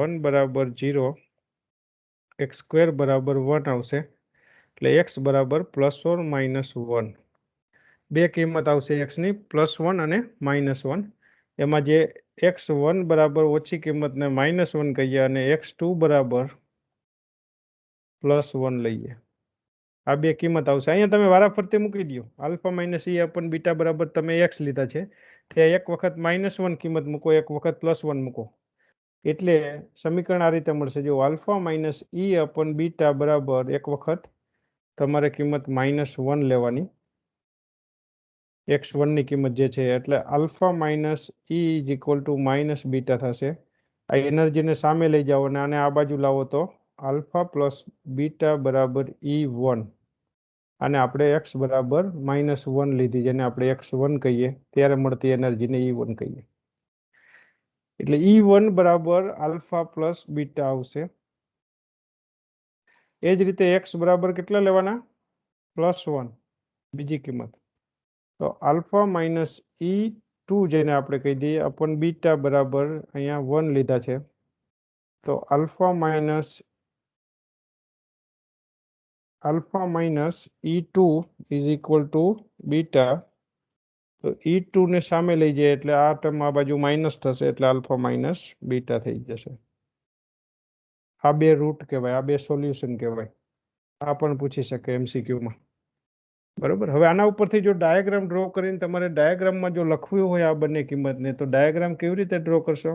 1 બરાબર 0, x² બરાબર 1 આવશે. એટલે x બરાબર +or -1. બે કિંમત આવશે x ની, +1 અને -1. એમાં જે x1 બરાબર ઓછી કિંમતને -1 કહીએ અને x2 બરાબર +1 લઈએ. આ બે કિંમત આવશે. અહીંયા તમે વારાફરતી મૂકી દો. α-e/β બરાબર તમે x લીધા છે, ત્યાં એક વખત -1 કિંમત મૂકો, એક વખત +1 મૂકો, એટલે સમીકરણ આ રીતે મળશે. જો α-e/β બરાબર એક વખત તમારે કિંમત -1 લેવાની, x1 ની કિંમત જે છે, એટલે α-e = -β થશે. આ એનર્જીને સામે લઈ જાઓ અને આને આ બાજુ લાવો તો α+β બરાબર E1. અને આપણે x બરાબર -1 લીધી, જેને આપણે x1 કહીએ, ત્યારે મળતી એનર્જીને E1 કહીએ. એટલે E1 બરાબર α+β આવશે. એ જ રીતે x બરાબર કેટલા લેવાના? +1 બીજી કિંમત. તો α-e2 જેને આપણે કહી દઈએ અપોન β બરાબર અહીંયા 1 લીધા છે. તો α-e2 = β. તો E2 ને સામે લઈ જાય એટલે આ ટર્મ આ બાજુ માઇનસ થશે, એટલે α-β થઈ જશે. આ બે રૂટ કહેવાય, આ બે સોલ્યુશન કહેવાય. આ પણ પૂછી શકે MCQ માં. બરોબર. હવે આના ઉપરથી જો ડાયાગ્રામ ડ્રો કરીને તમારે ડાયાગ્રામમાં જો લખવું હોય આ બંને કિંમતને, તો ડાયાગ્રામ કેવી રીતે ડ્રો કરશો?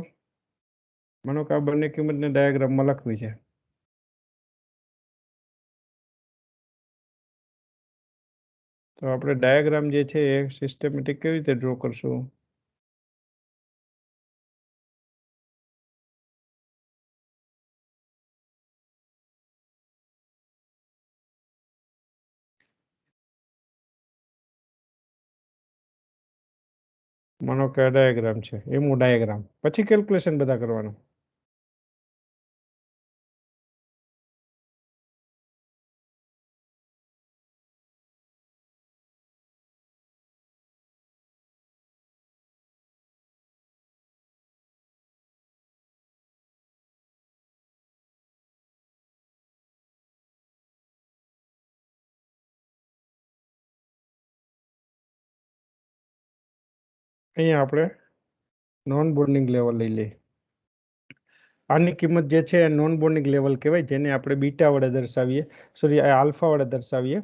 માનો કે આ બંને કિંમતને ડાયાગ્રામમાં લખવી છે. તો આપણે ડાયાગ્રામ જે છે એ સિસ્ટમેટિક કેવી રીતે ડ્રો કરશું? માનો કે આ ડાયાગ્રામ છે, એમો ડાયાગ્રામ, પછી કેલ્ક્યુલેશન બધા કરવાનું. અહીંયા આપણે નોન બોન્ડિંગ લેવલ લઈ લઈએ. આની કિંમત જે છે નોન બોન્ડિંગ લેવલ કહેવાય, જેને આપણે બીટા વડે દર્શાવીએ, સોરી આલ્ફા વડે દર્શાવીએ.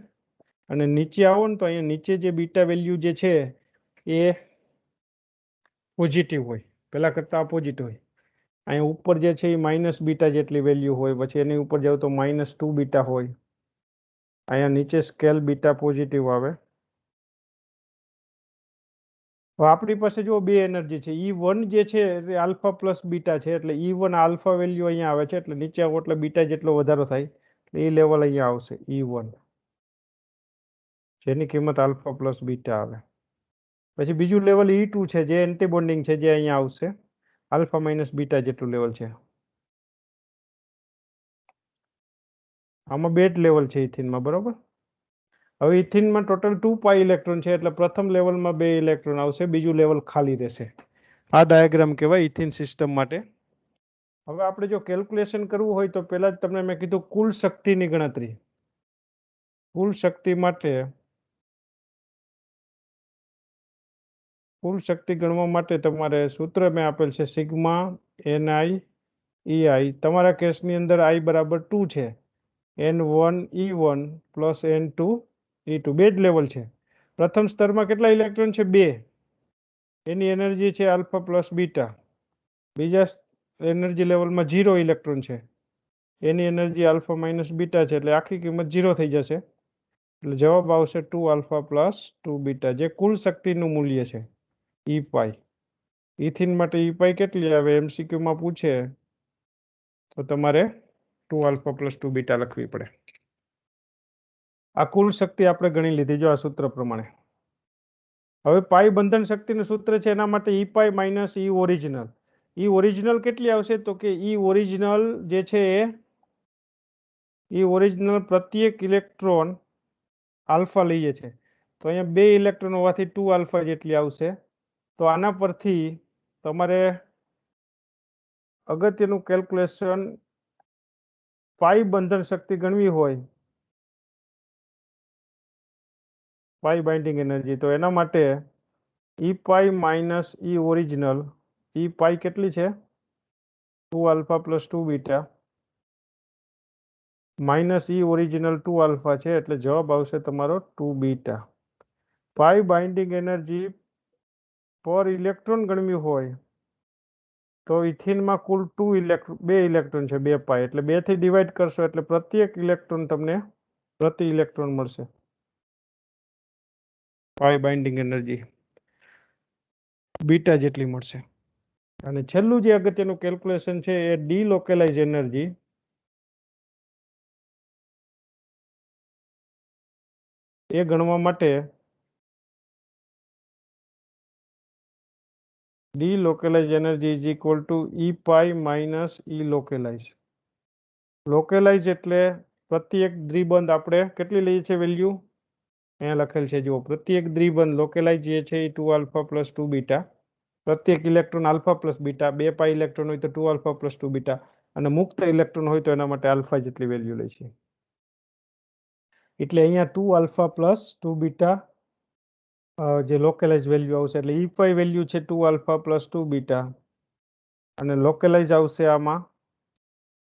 અને નીચે આવો ને તો અહીંયા નીચે જે બીટા વેલ્યુ જે છે એ પોઝિટિવ હોય, પહેલા કરતાં પોઝિટિવ હોય. અહીંયા ઉપર જે છે એ -β જેટલી વેલ્યુ હોય, પછી એની ઉપર જાવ તો -2 બીટા હોય. અહીંયા નીચે સ્કેલ બીટા પોઝિટિવ આવે. આપણી પાસે જો બે એનર્જી છે, E1 જે છે એ α+β છે, એટલે E1 આલ્ફા વેલ્યુ અહીંયા આવે છે, એટલે નીચે આવો એટલે બીટા જેટલો વધારો થાય, એટલે એ લેવલ અહીંયા આવશે E1, જેની કિંમત α+β આવે. પછી બીજું લેવલ E2 છે, જે એન્ટી બોન્ડિંગ છે, જે અહીંયા આવશે, α-β જેટલું લેવલ છે. આમાં બે જ લેવલ છે ઇથિનમાં, બરોબર. હવે ઇથિનમાં ટોટલ 2π ઇલેક્ટ્રોન છે, એટલે પ્રથમ લેવલમાં 2 ઇલેક્ટ્રોન આવશે, બીજું લેવલ ખાલી રહેશે. આ ડાયાગ્રામ કહેવાય ઇથિન સિસ્ટમ માટે. હવે આપણે જો કેલ્ક્યુલેશન કરવું હોય તો પહેલા જ તમને મેં કીધું કુલ શક્તિની ગણતરી. કુલ શક્તિ માટે, કુલ શક્તિ ગણવા માટે તમારે સૂત્ર મેં આપેલ છે σ-ni ei. તમારા કેસની અંદર I બરાબર 2 છે, N1 E1 plus N2 E2, બે જ લેવલ છે. પ્રથમ સ્તરમાં કેટલા ઇલેક્ટ્રોન છે? 2. એની એનર્જી છે આલ્ફા પ્લસ બીટા. બીજા એનર્જી લેવલમાં 0 ઇલેક્ટ્રોન છે, એની એનર્જી આલ્ફા માઇનસ બીટા છે, એટલે આખી કિંમત 0 થઈ જશે. એટલે જવાબ આવશે 2 આલ્ફા પ્લસ 2 બીટા, જે કુલ શક્તિનું મૂલ્ય છે ઈ પાઈ. ઇથિન માટે ઈ પાઈ કેટલી આવે એમસીક્યુમાં પૂછે તો તમારે 2 આલ્ફા પ્લસ 2 બીટા લખવી પડે. આ કુલ શક્તિ આપણે ગણી લીધી જો આ સૂત્ર પ્રમાણે. હવે પાઈ બંધન શક્તિનું સૂત્ર છે એના માટે ઈ પાઈ માઇનસ ઈ ઓરિજિનલ. ઈ ઓરિજિનલ કેટલી આવશે તો કે ઈ ઓરિજિનલ જે છે ઈ ઓરિજિનલ પ્રત્યેક ઇલેક્ટ્રોન આલ્ફા લઈએ છે, તો અહીંયા 2 ઇલેક્ટ્રોન હોવાથી 2 આલ્ફા જેટલી આવશે. તો આના પરથી તમારે અગત્યનું કેલ્ક્યુલેશન પાઈ બંધન શક્તિ ગણવી હોય, પાઈ બાઇન્ડિંગ એનર્જી, તો એના માટે ઈ પાઈ માઇનસ ઈ ઓરિજિનલ, ઈ પાઈ કેટલી છે 2 alpha plus 2 beta minus E original 2 alpha છે, એટલે જવાબ આવશે તમારો 2 બીટા. પાઈ બાઇન્ડિંગ એનર્જી પર ઇલેક્ટ્રોન ગણવી હોય તો ઇથિનમાં કુલ 2 ઇલેક્ટ્રોન છે, 2 પાઈ, એટલે 2 થી ડિવાઈડ કરશો એટલે પ્રત્યેક ઇલેક્ટ્રોન તમને પ્રતિ ઇલેક્ટ્રોન મળશે. પાઈ બાઇન્ડિંગ એનર્જી બીટા જેટલી મળશે. અને છેલ્લું જે અગત્યનું કેલ્ક્યુલેશન છે એ ડીલોકેલાઇઝ એનર્જી. એ ગણવા માટે delocalize energy is equal to E pi minus E localize. Localize એટલે પ્રત્યેક દ્વિબંધ આપણે કેટલી લઈએ છીએ વેલ્યુ, અહીંયા લખેલ છે જુઓ, પ્રત્યેક દ્વિબંધ લોકલાઇઝ જે છે એ 2 આલ્ફા પ્લસ 2 બીટા, પ્રત્યેક ઇલેક્ટ્રોન આલ્ફા પ્લસ બીટા, 2 પાઈ ઇલેક્ટ્રોન હોય તો 2 આલ્ફા પ્લસ 2 બીટા, અને મુક્ત ઇલેક્ટ્રોન હોય તો એના માટે આલ્ફા જેટલી વેલ્યુ લે છે. એટલે અહીંયા 2 આલ્ફા પ્લસ 2 બીટા જે લોકલાઇઝ વેલ્યુ આવશે, એટલે ઈ પાઈ વેલ્યુ છે 2 આલ્ફા પ્લસ 2 બીટા, અને લોકલાઇઝ આવશે આમાં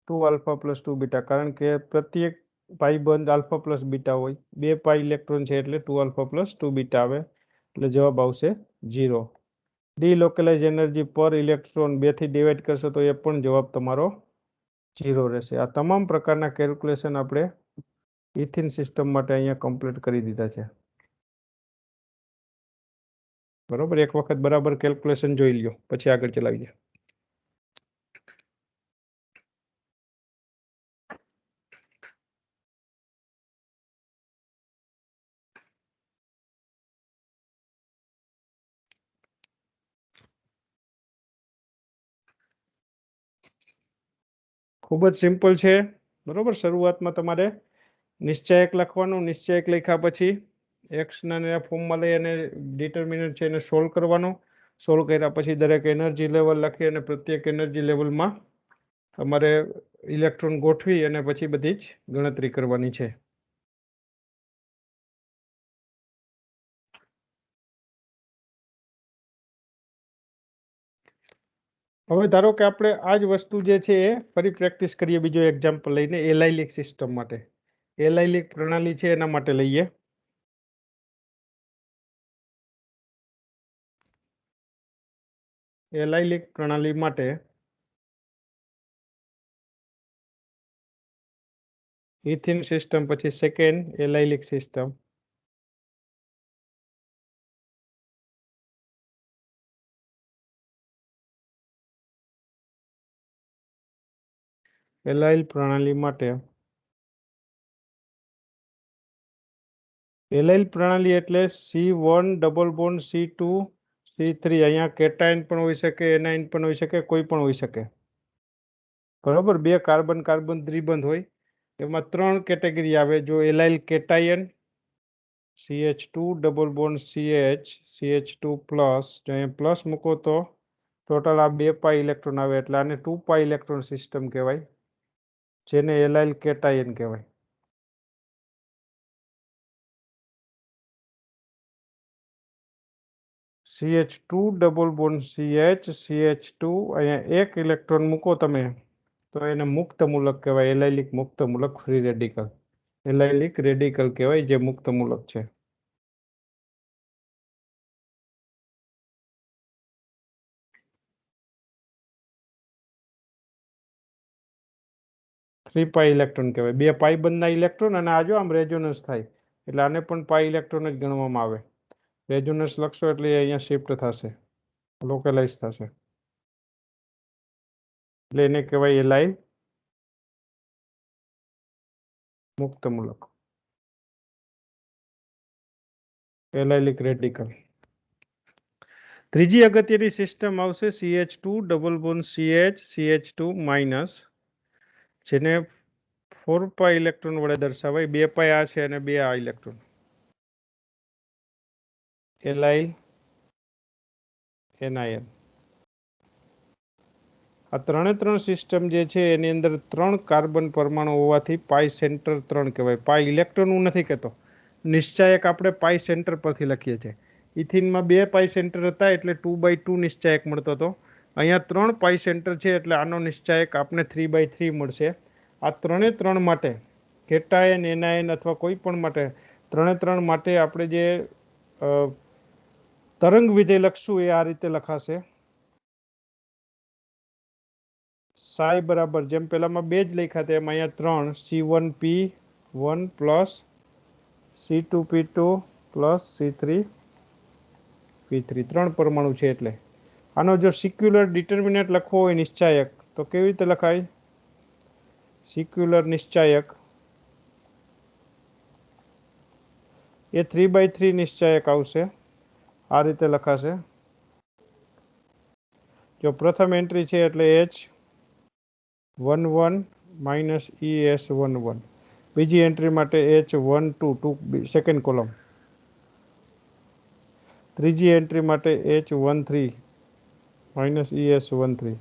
2 આલ્ફા પ્લસ 2 બીટા, કારણ કે પ્રત્યેક પાઈ બંધ આલ્ફા પ્લસ બીટા હોય, 2 પાઈ ઇલેક્ટ્રોન છે એટલે 2 આલ્ફા પ્લસ 2 બીટા આવે, એટલે જવાબ આવશે 0. ડીલોકેલાઇઝ એનર્જી પર ઇલેક્ટ્રોન 2 થી ડિવાઈડ કરશો તો એ પણ જવાબ તમારો 0 રહેશે. આ તમામ પ્રકારના કેલ્ક્યુલેશન આપણે ઇથિન સિસ્ટમ માટે અહીંયા કમ્પ્લીટ કરી દીધા છે. બરોબર, એક વખત બરાબર કેલ્ક્યુલેશન જોઈ લ્યો પછી આગળ ચલાવીએ. ખૂબ જ સિમ્પલ છે. બરોબર, શરૂઆતમાં તમારે નિશ્ચયક લખવાનું, નિશ્ચયક લખ્યા પછી એક્સના ફોર્મમાં લઈ અને ડિટર્મિનન્ટ છે એને સોલ્વ કરવાનો. સોલ્વ કર્યા પછી દરેક એનર્જી લેવલ લખી અને પ્રત્યેક એનર્જી લેવલમાં તમારે ઇલેક્ટ્રોન ગોઠવી અને પછી બધી જ ગણતરી કરવાની છે. હવે ધારો કે આપણે આ જ વસ્તુ જે છે એ ફરી પ્રેક્ટિસ કરીએ બીજો એક્ઝામ્પલ લઈને એલાઇલિક સિસ્ટમ માટે. એલાઇલિક પ્રણાલી છે એના માટે લઈએ. એલાઇલિક પ્રણાલી માટે ઇથિન સિસ્ટમ પછી સેકન્ડ એલાઇલિક સિસ્ટમ. એલાઇલ પ્રણાલી માટે એલાઇલ પ્રણાલી એટલે C1 double bond C2 C3. અહીંયા કેટાયન પણ હોઈ શકે, એનાયન પણ હોઈ શકે, કોઈ પણ હોઈ શકે. બરોબર, 2 કાર્બન કાર્બન દ્વિબંધ હોય એમાં 3 કેટેગરી આવે. જો allyl cation CH2 double bond CH CH2 plus, જો અહીંયા પ્લસ મૂકો તો ટોટલ આ 2 પાઈ ઇલેક્ટ્રોન આવે, એટલે આને 2 પાઈ ઇલેક્ટ્રોન સિસ્ટમ કહેવાય, જેને એલાઇલ કેટાયન કહેવાય. CH2 double bond CH CH2, અહીંયા 1 ઇલેક્ટ્રોન મૂકો તમે તો એને મુક્ત મૂલક કહેવાય, એલાઇલિક મુક્ત મૂલક, ફ્રી રેડિકલ. એલાઇલિક રેડિકલ કહેવાય જે મુક્ત મૂલક છે. 3 પાઈ ઇલેક્ટ્રોન કહેવાય. બે પાઈ બંધના ઇલેક્ટ્રોન અને આ જો આમ રેઝોનન્સ થાય એટલે આને પણ પાઈ ઇલેક્ટ્રોન જ ગણવામાં આવે. રેઝોનન્સ લખશો એટલે અહીંયા શિફ્ટ થશે, લોકલાઇઝ થશે એટલે એને કહેવાય એલાઇલ મુક્તમૂલક, એલાઇલિક રેડિકલ. ત્રીજી અગત્યની સિસ્ટમ આવશે CH2 double bond CH2 minus, જેને 4 પાઈ ઇલેક્ટ્રોન વડે દર્શાવાય. 2 પાઈ આ છે અને 2 આ ઇલેક્ટ્રોન. એલાઇલ એનાયન. આ ત્રણ સિસ્ટમ જે છે એની અંદર 3 કાર્બન પરમાણુ હોવાથી પાઈ સેન્ટર 3 કહેવાય. પાઈ ઇલેક્ટ્રોન હું નથી કહેતો, નિશ્ચાયક આપણે પાઈ સેન્ટર પરથી લખીએ છીએ. ઇથિનમાં 2 પાઈ સેન્ટર હતા એટલે 2/2 નિશ્ચાયક મળતો હતો. અહીંયા 3 પાઈ સેન્ટર છે એટલે આનો નિશ્ચાયક આપણે 3/3 મળશે. આ ત્રણ માટે કેટાયન, એનાયન અથવા કોઈ પણ માટે ત્રણ માટે આપણે જે તરંગ વિધેય લખશું એ આ રીતે લખાશે. સાઈ બરાબર જેમ પેલામાં 2 જ લખ્યા હતા એમ અહીંયા 3 C1P1 plus C2P2 plus C3P3 3 પરમાણુ છે એટલે આનો જો સિક્યુલર ડિટર્મિનન્ટ લખવો હોય નિશ્ચાયક તો કેવી રીતે લખાય? સિક્યુલર નિશ્ચાયક એ 3/3 નિશ્ચાયક આવશે. આ રીતે લખાશે. જો પ્રથમ એન્ટ્રી છે એટલે H11 માઇનસ ES11, બીજી એન્ટ્રી માટે H12 સેકન્ડ કોલમ, ત્રીજી એન્ટ્રી માટે H13 માઇનસ ES13.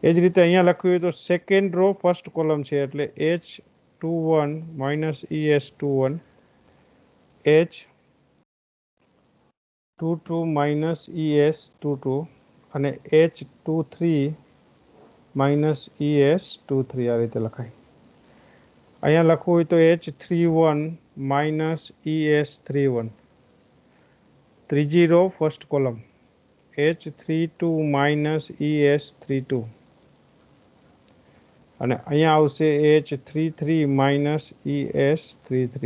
એ જ રીતે અહીંયા લખ્યું હોય તો સેકન્ડ રો ફર્સ્ટ કોલમ છે એટલે H21 minus ES21, H22 minus ES22 અને H23 માઇનસ ES23 આ રીતે લખાય. અહીંયા લખવું હોય તો H31 માઇનસ ES31, ત્રીજી row first column H32 minus ES32 અને અહીંયા આવશે H33 માઇનસ ES33.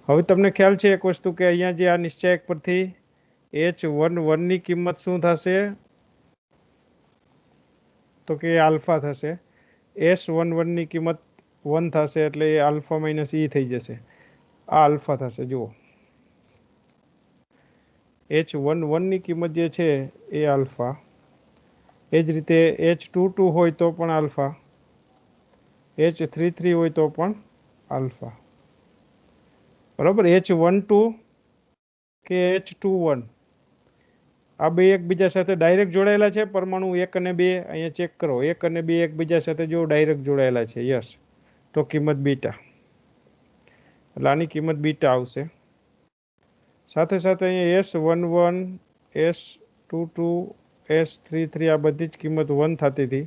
હવે તમને ખ્યાલ છે એક વસ્તુ કે અહીંયા જે આ નિશ્ચાયક પરથી H11 ની કિંમત શું થશે તો કે આલ્ફા થશે. S11 ની કિંમત 1 થશે એટલે એ આલ્ફા માઇનસ E થઈ જશે. આ આલ્ફા થશે. જુઓ H11 ની કિંમત જે છે એ આલ્ફા. એ જ રીતે H22 હોય તો પણ આલ્ફા, H33 હોય તો પણ આલ્ફા. બરાબર. H12 કે H21 આ બે એકબીજા સાથે ડાયરેક્ટ જોડાયેલા છે. પરમાણુ 1 અને 2 અહીંયા ચેક કરો. 1 અને 2 એકબીજા સાથે જો ડાયરેક્ટ જોડાયેલા છે યસ તો કિંમત બીટા, એટલે આની કિંમત બીટા આવશે. સાથે સાથે અહીંયા S11, S22, S33 આ બધી જ કિંમત 1 થતી હતી.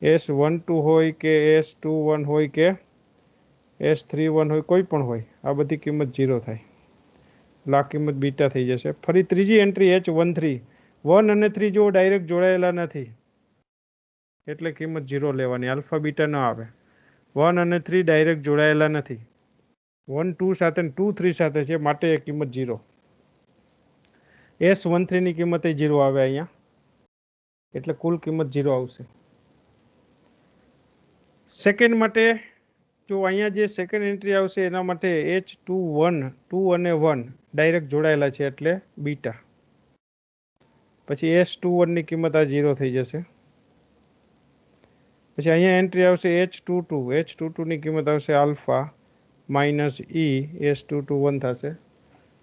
S12 હોય કે S21 હોય કે S31 હોય કોઈ પણ હોય આ બધી કિંમત 0 થાય એટલે આ કિંમત બીટા થઈ જશે. ફરી ત્રીજી એન્ટ્રી H13, 1 અને 3 જો ડાયરેક્ટ જોડાયેલા નથી એટલે કિંમત 0 લેવાની, આલ્ફા બીટા ન આવે. 1 અને 3 ડાયરેક્ટ જોડાયેલા નથી, 1 2 સાથે 2 3 સાથે છે માટે એ કિંમત 0. S13 ની કિંમત 0 આવે અહીંયા એટલે કુલ કિંમત 0 આવશે. સેકન્ડ માટે જો અહીંયા જે સેકન્ડ એન્ટ્રી આવશે એના માટે H21 2 અને 1 ડાયરેક્ટ જોડાયેલા છે એટલે બીટા. પછી S21 ની કિંમત આ 0 થઈ જશે. પછી અહીંયા એન્ટ્રી આવશે H22, H22 ની કિંમત આવશે આલ્ફા માઇનસ E, S22 1 થશે.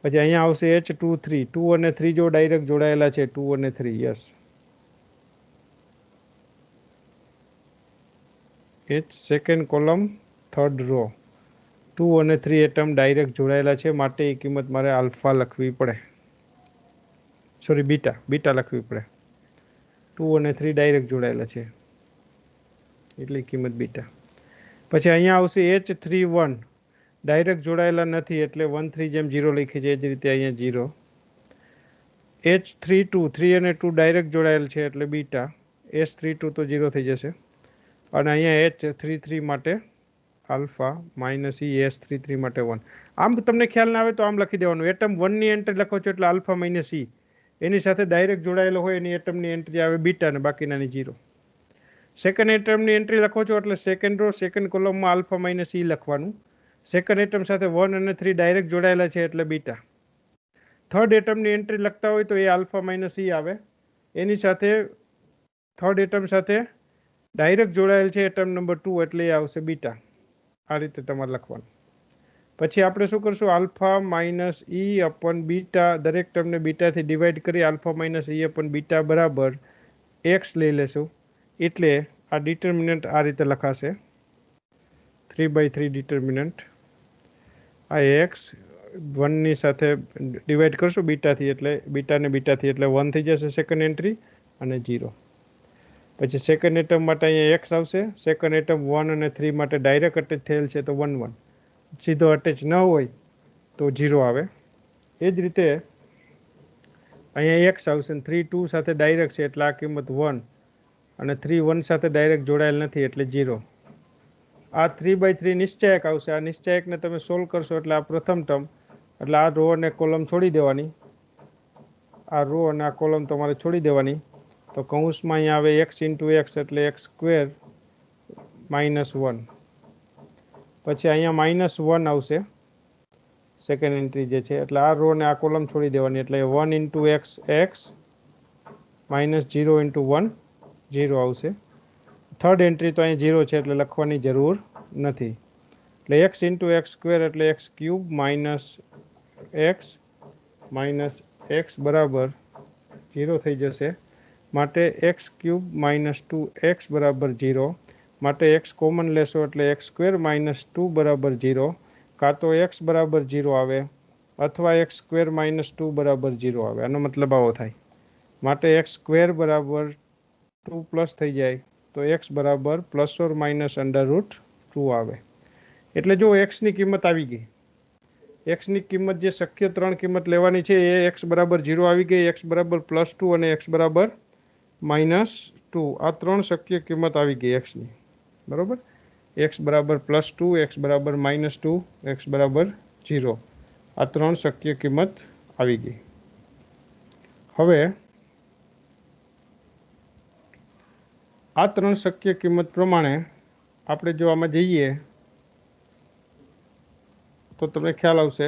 પછી અહીંયા આવશે H23, 2 અને 3 જો ડાયરેક્ટ જોડાયેલા છે 2 અને 3 yes. H second column third row 2 અને 3 એટમ ડાયરેક્ટ જોડાયેલા છે માટે એ કિંમત મારે આલ્ફા લખવી પડે, સોરી બીટા લખવી પડે. 2 અને 3 ડાયરેક્ટ જોડાયેલા છે એટલે કિંમત બીટા. પછી અહીંયા આવશે H31 ડાયરેક્ટ જોડાયેલા નથી એટલે 1 3 જેમ 0 લખી છે એ જ રીતે અહીંયા 0. H32 3 અને 2 ડાયરેક્ટ જોડાયેલ છે એટલે બીટા. S32 તો 0 થઈ જશે. અને અહીંયા H33 માટે આલ્ફા માઇનસ ઈ H33 માટે 1. આમ તમને ખ્યાલ ના આવે તો આમ લખી દેવાનું. એટમ 1 ની એન્ટ્રી લખો છો એટલે આલ્ફા માઇનસ ઈ એની સાથે ડાયરેક્ટ જોડાયેલો હોય એની એટમની એન્ટ્રી આવે બીટા અને બાકીનાની 0. સેકન્ડ એટમની એન્ટ્રી લખો છો એટલે સેકન્ડ રો સેકન્ડ કોલમમાં આલ્ફા માઇનસ ઈ લખવાનું. સેકન્ડ એટમ સાથે 1 અને 3 ડાયરેક્ટ જોડાયેલા છે એટલે બીટા. થર્ડ એટમની એન્ટ્રી લખતા હોય તો એ આલ્ફા માઇનસ ઈ આવે. એની સાથે થર્ડ એટમ સાથે ડાયરેક્ટ જોડાયેલ છે એટમ નંબર 2 એટલે એ આવશે બીટા. આ રીતે તમારે લખવાનું. પછી આપણે શું કરશું? આલ્ફા માઇનસ ઈ અપન બીટા, દરેક ટર્મને બીટાથી ડિવાઈડ કરી આલ્ફા માઇનસ ઈ અપન બીટા બરાબર એક્સ લઈ લેશું. એટલે આ ડિટર્મિનન્ટ આ રીતે લખાશે 3/3 ડિટર્મિનન્ટ. આ એક્સ 1ની સાથે ડિવાઈડ કરશું બીટાથી એટલે બીટાને બીટાથી એટલે 1 થઈ જશે સેકન્ડ એન્ટ્રી અને 0. પછી સેકન્ડ એટમ માટે અહીંયા એક્સ આવશે. સેકન્ડ એટમ 1 અને 3 માટે ડાયરેક્ટ અટેચ થયેલ છે તો 1 1. સીધો અટેચ ન હોય તો 0 આવે. એ જ રીતે અહીંયા એક્સ આવશે. 3 2 સાથે ડાયરેક્ટ છે એટલે આ કિંમત 1 અને 3 1 સાથે ડાયરેક્ટ જોડાયેલ નથી એટલે 0. આ 3/3 નિશ્ચાયક આવશે. આ નિશ્ચાયકને તમે સોલ્વ કરશો એટલે આ પ્રથમ ટર્મ એટલે આ રો અને કોલમ છોડી દેવાની. આ રો અને આ કોલમ તમારે છોડી દેવાની. તો કૌંસમાં અહીંયા આવે એક્સ ઇન્ટુ એક્સ એટલે એક્સ સ્ક્વેર -1. પછી અહીંયા -1 આવશે સેકન્ડ એન્ટ્રી જે છે એટલે આ રો અને આ કોલમ છોડી દેવાની એટલે 1 ઇન્ટુ એક્સ એક્સ -0 ઇન્ટુ 1 0 આવશે. થર્ડ એન્ટ્રી તો અહીંયા 0 છે એટલે લખવાની જરૂર નથી. એટલે એક્સ ઇન્ટુ એક્સ સ્ક્વેર એટલે એક્સ ક્યુબ -x બરાબર 0 થઈ જશે. માટે એક્સ ક્યુબ -2x બરાબર 0. માટે એક્સ કોમન લેશો એટલે એક્સ સ્ક્વેર -2 બરાબર 0. કાં તો એક્સ બરાબર 0 આવે અથવા એક્સ સ્ક્વેર -2 બરાબર 0 આવે. આનો મતલબ આવો થાય. માટે એક્સ સ્ક્વેર બરાબર 2 પ્લસ થઈ જાય તો એક્સ બરાબર ±√2 આવે. એટલે જો એક્સની કિંમત આવી ગઈ. એક્સની કિંમત જે શક્ય 3 કિંમત લેવાની છે એ એક્સ બરાબર 0 આવી ગઈ, એક્સ બરાબર +2 અને એક્સ બરાબર -2. આ 3 શક્ય કિંમત આવી ગઈ એક્સની. બરાબર? એક્સ બરાબર +2, એક્સ બરાબર -2, એક્સ બરાબર 0. આ 3 શક્ય કિંમત આવી ગઈ. હવે આ 3 શક્ય કિંમત પ્રમાણે આપણે જો આમાં જઈએ તો તમને ખ્યાલ આવશે.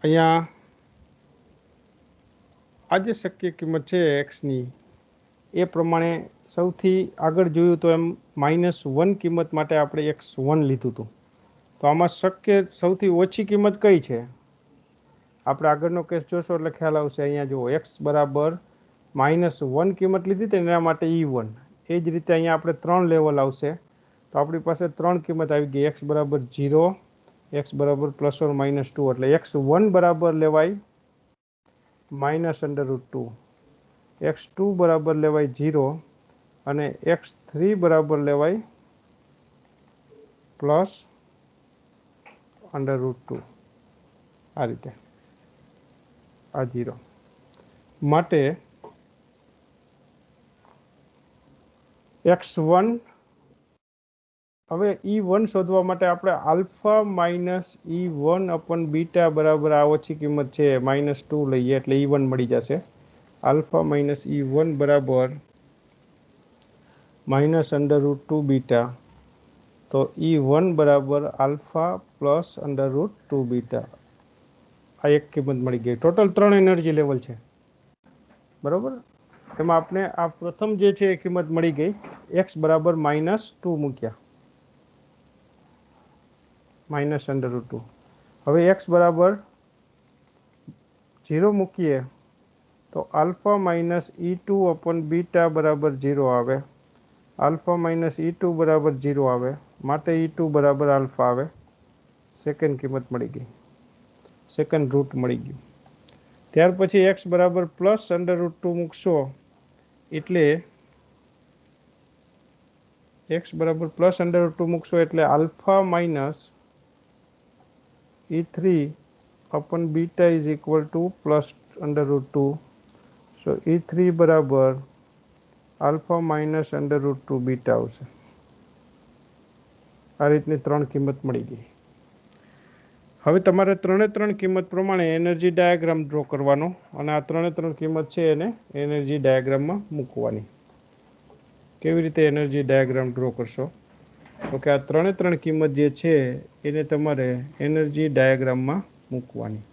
અહીંયા આ જે શક્ય કિંમત છે એક્સની એ પ્રમાણે સૌથી આગળ જોયું તો એમ -1 કિંમત માટે આપણે x1 લીધું હતું. તો આમાં શક્ય સૌથી ઓછી કિંમત કઈ છે? આપણે આગળનો કેસ જોશો એટલે ખ્યાલ આવશે. અહીંયા જુઓ એક્સ બરાબર -1 કિંમત લીધી હતી એના માટે E1. એ જ રીતે અહીંયા આપણે 3 લેવલ આવશે તો આપણી પાસે 3 કિંમત આવી ગઈ. એક્સ બરાબર 0, એક્સ બરાબર ±2 એટલે x1 બરાબર લેવાય -√2, x2 બરાબર લેવાય 0 અને x3 બરાબર લેવાય +√2. આ રીતે આ 0 માટે x1. હવે E1 શોધવા માટે આપણે આલ્ફા માઇનસ E1 અપન બીટા બરાબર આ ઓછી કિંમત છે -2 લઈએ એટલે E1 મળી જશે. આલ્ફા માઇનસ E1 બરાબર -√2 બીટા. તો E1 બરાબર આલ્ફા +√2 બીટા. આ એક કિંમત મળી ગઈ. ટોટલ 3 એનર્જી લેવલ છે. બરાબર? એમાં આપણે આ પ્રથમ જે છે એ કિંમત મળી ગઈ. x બરાબર -2 મૂક્યા, -√2. હવે x બરાબર 0 મૂકીએ તો આલ્ફા માઇનસ E2 અપન બીટા બરાબર 0 આવે. આલ્ફા માઇનસ E2 બરાબર 0 આવે માટે E2 બરાબર આલ્ફા આવે. સેકન્ડ કિંમત મળી ગઈ, સેકન્ડ રૂટ મળી ગયું. ત્યાર પછી x બરાબર +√2 મૂકશો એટલે x બરાબર +√2 મૂકશો એટલે alpha minus E3 upon beta is equal to √2. So E3 બરાબર આલ્ફા માઇનસ √2 બીટા આવશે. આ રીતની ત્રણ કિંમત મળી ગઈ. હવે તમારે ત્રણ કિંમત પ્રમાણે એનર્જી ડાયાગ્રામ ડ્રો કરવાનો અને આ ત્રણ કિંમત છે એને એનર્જી ડાયાગ્રામમાં મૂકવાની. કેવી રીતે એનર્જી ડાયાગ્રામ ડ્રો કરશો? તો કે આ ત્રણ કિંમત જે છે એને તમારે એનર્જી ડાયાગ્રામમાં મૂકવાની.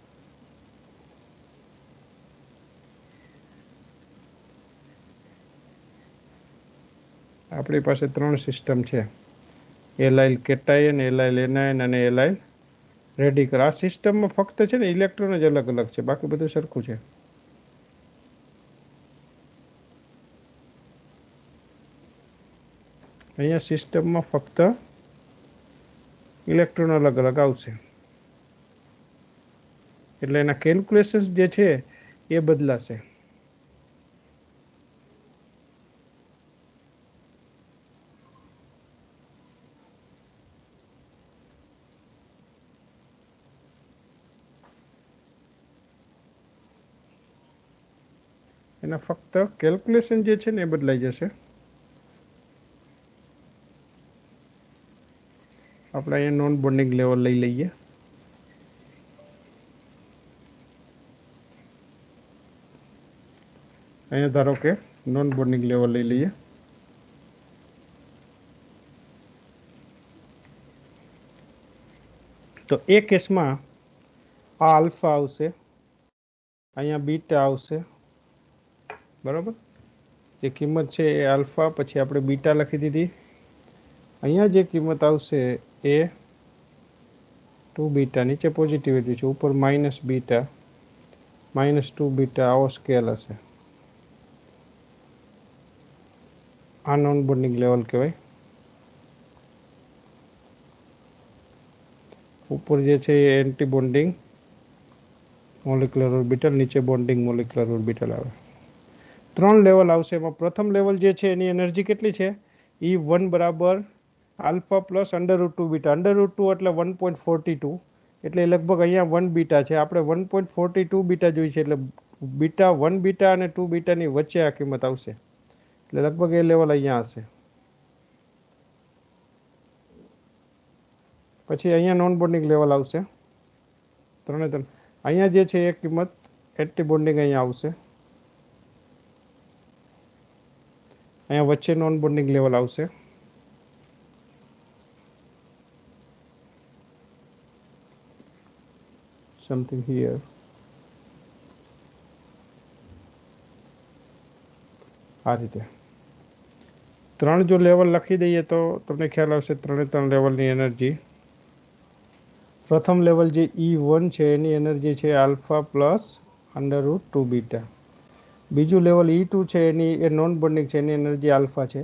આપણી પાસે ત્રણ સિસ્ટમ છે, એલાઇલ કેટાયન, એલાઇલ એનાયન અને એલાઇલ રેડિકલ. આ સિસ્ટમમાં ફક્ત છે ને ઇલેક્ટ્રોન જ અલગ અલગ છે, બાકી બધું સરખું છે. અહીંયા સિસ્ટમમાં ફક્ત ઇલેક્ટ્રોન અલગ અલગ આવશે, એટલે એના કેલ્ક્યુલેશન્સ જે છે એ બદલાશે. એના ફક્ત કેલ્ક્યુલેશન જે છે ને એ બદલાઈ જશે. આપણે અહીંયા નોન બોન્ડિંગ લેવલ લઈ લઈએ. અહીંયા ધારો કે નોન બોન્ડિંગ લેવલ લઈ લઈએ. તો એ કેસમાં આ આલ્ફા આવશે, અહીંયા બીટા આવશે, બરાબર. જે કિંમત છે એ આલ્ફા, પછી આપણે બીટા લખી દીધી. અહીંયા જે કિંમત આવશે એ 2 બીટા, નીચે પોઝિટિવિટી છે, ઉપર માઇનસ બીટા, -2 બીટા, આવો સ્કેલ હશે. આ નોન બોન્ડિંગ લેવલ કહેવાય. ઉપર જે છે એ એન્ટી બોન્ડિંગ મોલિક્યુલર ઓર્બિટલ, નીચે બોન્ડિંગ મોલિક્યુલર ઓર્બિટલ આવે. ત્રણ લેવલ આવશે. એમાં પ્રથમ લેવલ જે છે એની એનર્જી કેટલી છે? E1 બરાબર આલ્ફા પ્લસ √2 બીટા. √2 એટલે 1.42, એટલે લગભગ અહીંયા 1 બીટા છે. આપણે 1.42 બીટા જોઈ છે, એટલે બીટા 1 બીટા અને 2 બીટાની વચ્ચે આ કિંમત આવશે, એટલે લગભગ એ લેવલ અહીંયા હશે. પછી અહીંયા નોન બોન્ડિંગ લેવલ આવશે, ત્રણ. અહીંયા જે છે એ કિંમત એન્ટી બોન્ડિંગ અહીંયા આવશે. અહીંયા વચ્ચે નોન બોન્ડિંગ લેવલ આવશે. Something here. આ રીતે ત્રણ જો લેવલ લખી દઈએ તો તમને ખ્યાલ આવશે ત્રણ લેવલની એનર્જી. પ્રથમ લેવલ જે E1 છે એની એનર્જી છે આલ્ફા પ્લસ √2 બીટા. બીજું લેવલ E2 છે એની એ નોન બોન્ડિંગ છે, એની એનર્જી આલ્ફા છે.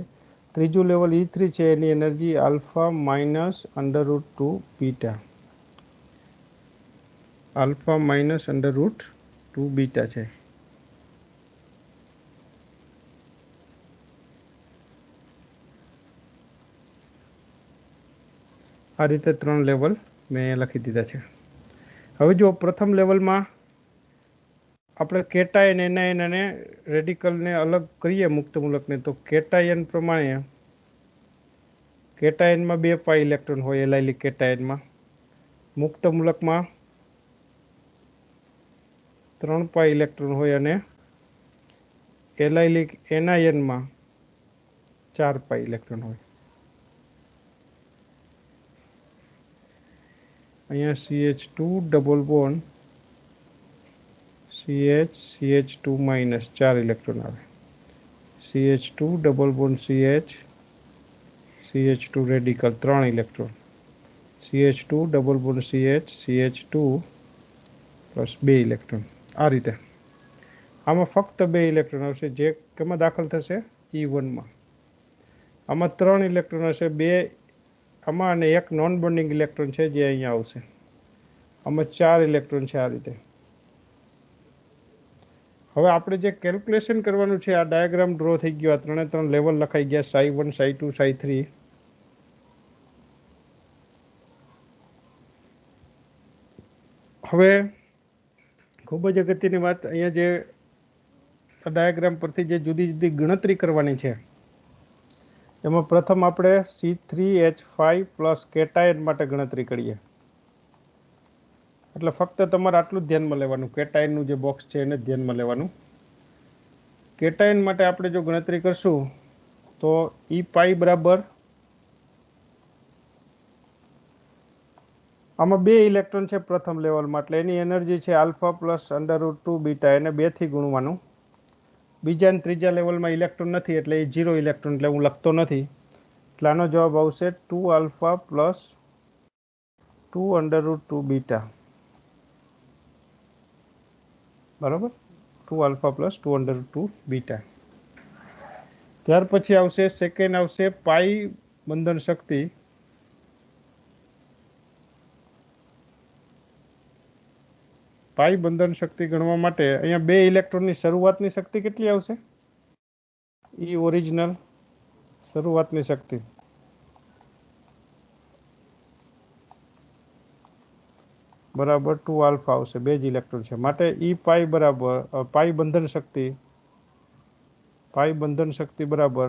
ત્રીજું લેવલ E3 છે એની energy alpha minus √2 beta. Alpha minus √2 beta છે. આ રીતે ત્રણ લેવલ મેં લખી દીધા છે. હવે જો પ્રથમ લેવલમાં આપણે કેટાયન, એનાયન અને રેડિકલને અલગ કરીએ, મુક્ત મૂલકને, તો કેટાયન પ્રમાણે કેટાયનમાં 2 પાઈ ઇલેક્ટ્રોન હોય, એલાઇલિક કેટાયનમાં. મુક્ત મૂલકમાં 3 પાઈ ઇલેક્ટ્રોન હોય અને એલાઇલિક એનાયનમાં 4 પાઈ ઇલેક્ટ્રોન હોય. અહીંયા CH2 double bond CH2 minus 4 electron આવે. CH2 double bond CH2 radical 3 electron. CH2 double bond CH2 plus 2 electron. આ રીતે આમાં ફક્ત 2 ઇલેક્ટ્રોન આવશે, જે કેમાં દાખલ થશે? E1માં. આમાં 3 ઇલેક્ટ્રોન હશે, 2 આમાં અને એક નોન બોન્ડિંગ ઇલેક્ટ્રોન છે જે અહીંયા આવશે. આમાં 4 ઇલેક્ટ્રોન છે. આ રીતે હવે આપણે જે કેલ્ક્યુલેશન કરવાનું છે, આ ડાયાગ્રામ ડ્રો થઈ ગયો, આ ત્રણ લેવલ લખાઈ ગયા, psi1, psi2, psi3. હવે ખૂબ જ અગત્યની વાત અહીંયા જે ડાયાગ્રામ પરથી જે જુદી જુદી ગણતરી કરવાની છે એમાં પ્રથમ આપણે C3H5 પ્લસ કેટાયન માટે ગણતરી કરીએ. એટલે ફક્ત તમારે આટલું જ ધ્યાનમાં લેવાનું, કેટાયનનું જે બોક્સ છે એને ધ્યાનમાં લેવાનું. કેટાયન માટે આપણે જો ગણતરી કરશું તો E પાઈ બરાબર, આમાં 2 ઇલેક્ટ્રોન છે પ્રથમ લેવલમાં, એટલે એની એનર્જી છે આલ્ફા પ્લસ √2 બીટા, એને 2 થી ગુણવાનું. બીજા અને ત્રીજા લેવલમાં ઇલેક્ટ્રોન નથી એટલે એ 0 ઇલેક્ટ્રોન, એટલે હું લખતો નથી. એટલે આનો જવાબ આવશે 2 આલ્ફા પ્લસ 2 √2 બીટા. બરાબર, 2 આલ્ફા પ્લસ 2 √2 બીટા. ત્યાર પછી આવશે સેકન્ડ આવશે પાઈ બંધન શક્તિ. પાઈ બંધન શક્તિ ગણવા માટે અહીંયા 2 ઇલેક્ટ્રોનની શરૂઆતની શક્તિ કેટલી આવશે? E ઓરિજિનલ શરૂઆતની શક્તિ બરાબર 2 આલ્ફા આવશે, 2 જ ઇલેક્ટ્રોન છે માટે E પાઈ બરાબર પાઈ બંધન શક્તિ બરાબર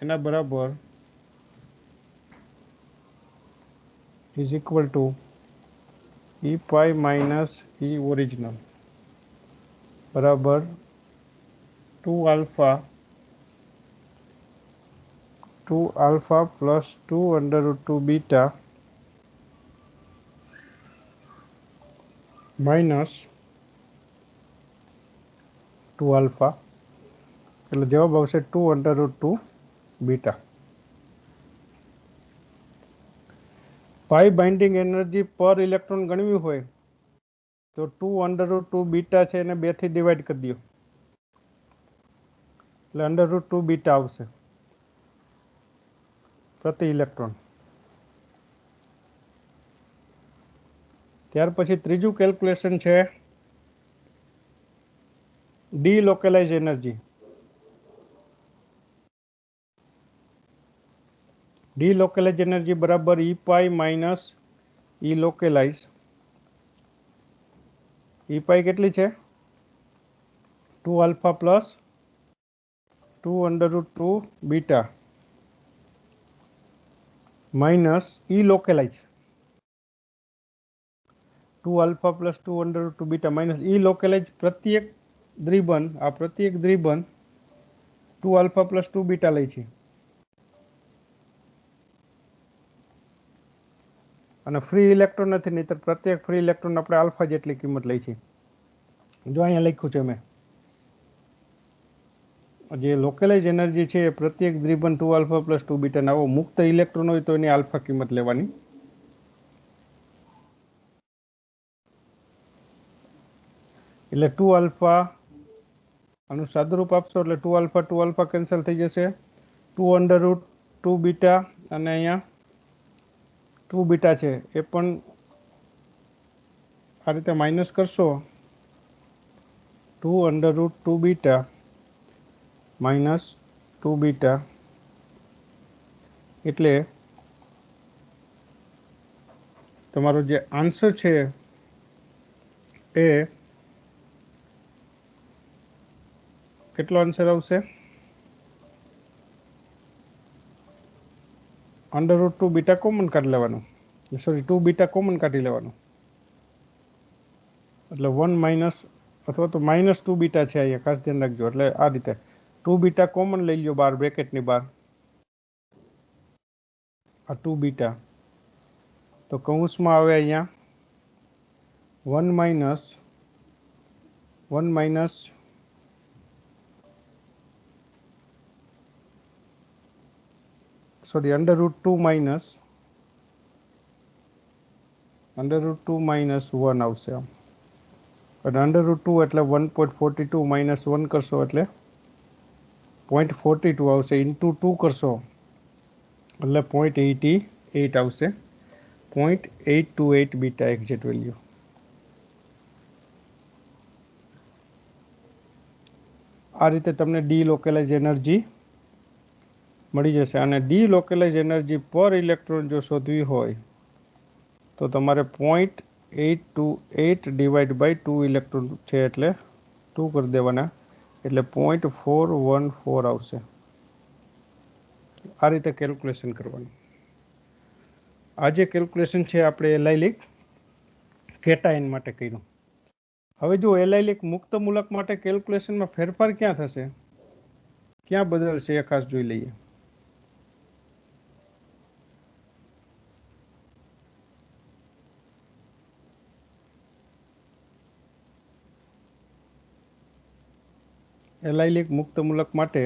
એના બરાબર is equal to E pi minus E original બરાબર 2 alpha plus 2 √2 beta minus 2 alpha, એટલે જવાબ આવશે 2 √2 બીટા. પાઈ બાઇન્ડિંગ એનર્જી પર ઇલેક્ટ્રોન ગણવી હોય તો 2 √2 બીટા છે એને 2 થી ડિવાઈડ કરી દો, એટલે √2 બીટા આવશે પ્રતિ ઇલેક્ટ્રોન. ત્યાર પછી ત્રીજું કેલ્ક્યુલેશન છે ડીલોકેલાઇઝ એનર્જી. ડીલોકેલાઇઝ એનર્જી બરાબર E pi minus E લોકેલાઇઝ. E પાઈ કેટલી છે? 2 alpha plus 2 √2 beta minus E લોકેલાઇઝ 2 alpha plus 2 √2 beta minus E લોકેલાઇઝ પ્રત્યેક દ્વિબંધ 2 આલ્ફા પ્લસ 2 બીટા લે છે અને ફ્રી ઇલેક્ટ્રોન નથી, નહીતર પ્રત્યેક ફ્રી ઇલેક્ટ્રોન આપણે આલ્ફા જેટલી કિંમત લઈ છે. જો અહીંયા લખ્યું છે મેં, જે લોકેલાઇઝ એનર્જી છે એ પ્રત્યેક દ્વિબંધ 2 આલ્ફા પ્લસ 2 બીટા આવો મુક્ત ઇલેક્ટ્રોન હોય તો એની આલ્ફા કિંમત લેવાની. એટલે 2 આલ્ફા આનું સાદુરૂપ આપશો એટલે 2 આલ્ફા કેન્સલ થઈ જશે, 2 √2 બીટા અને અહીંયા 2 બીટા છે એ પણ આ રીતે માઇનસ કરશો, 2 √2 બીટા માઇનસ 2 બીટા, એટલે તમારો જે આન્સર છે એ કેટલો આન્સર આવશે? √2 બીટા કોમન કાઢી લેવાનું, સોરી 2 બીટા કોમન કાઢી લેવાનું, એટલે 1 માઇનસ અથવા તો માઇનસ 2 બીટા છે અહીંયા, ખાસ ધ્યાન રાખજો. એટલે આ રીતે 2 બીટા કોમન લઈ લો બહાર, બ્રેકેટની બહાર, આ 2 બીટા, તો કૌંસમાં આવે અહીંયા 1 માઇનસ સોરી √2 માઇનસ -1 આવશે આમ, અને √2 એટલે 1.42 માઇનસ 1 કરશો એટલે 0.42 આવશે, ઇન્ટુ 2 કરશો એટલે 0.88 આવશે, 0.828 બીટા એક્ઝેક્ટ વેલ્યુ. આ રીતે તમને ડીલોકેલાઇઝ એનર્જી મળી જશે. અને ડીલોકેલાઇઝ એનર્જી પર ઇલેક્ટ્રોન જો શોધવી હોય તો તમારે 0.828 ડિવાઈડ બાય 2 ઇલેક્ટ્રોન છે એટલે 2 કરી દેવાના, એટલે 0.414 આવશે. આ રીતે કેલ્ક્યુલેશન કરવાનું. આ જે કેલ્ક્યુલેશન છે આપણે એલાઇલિક કેટાયન માટે કર્યું. હવે જો એલાઇલિક મુક્ત મૂલક માટે કેલ્ક્યુલેશનમાં ફેરફાર ક્યાં થશે, ક્યાં બદલશે એ ખાસ જોઈ લઈએ. એલાઇલિક મુક્ત મૂલક માટે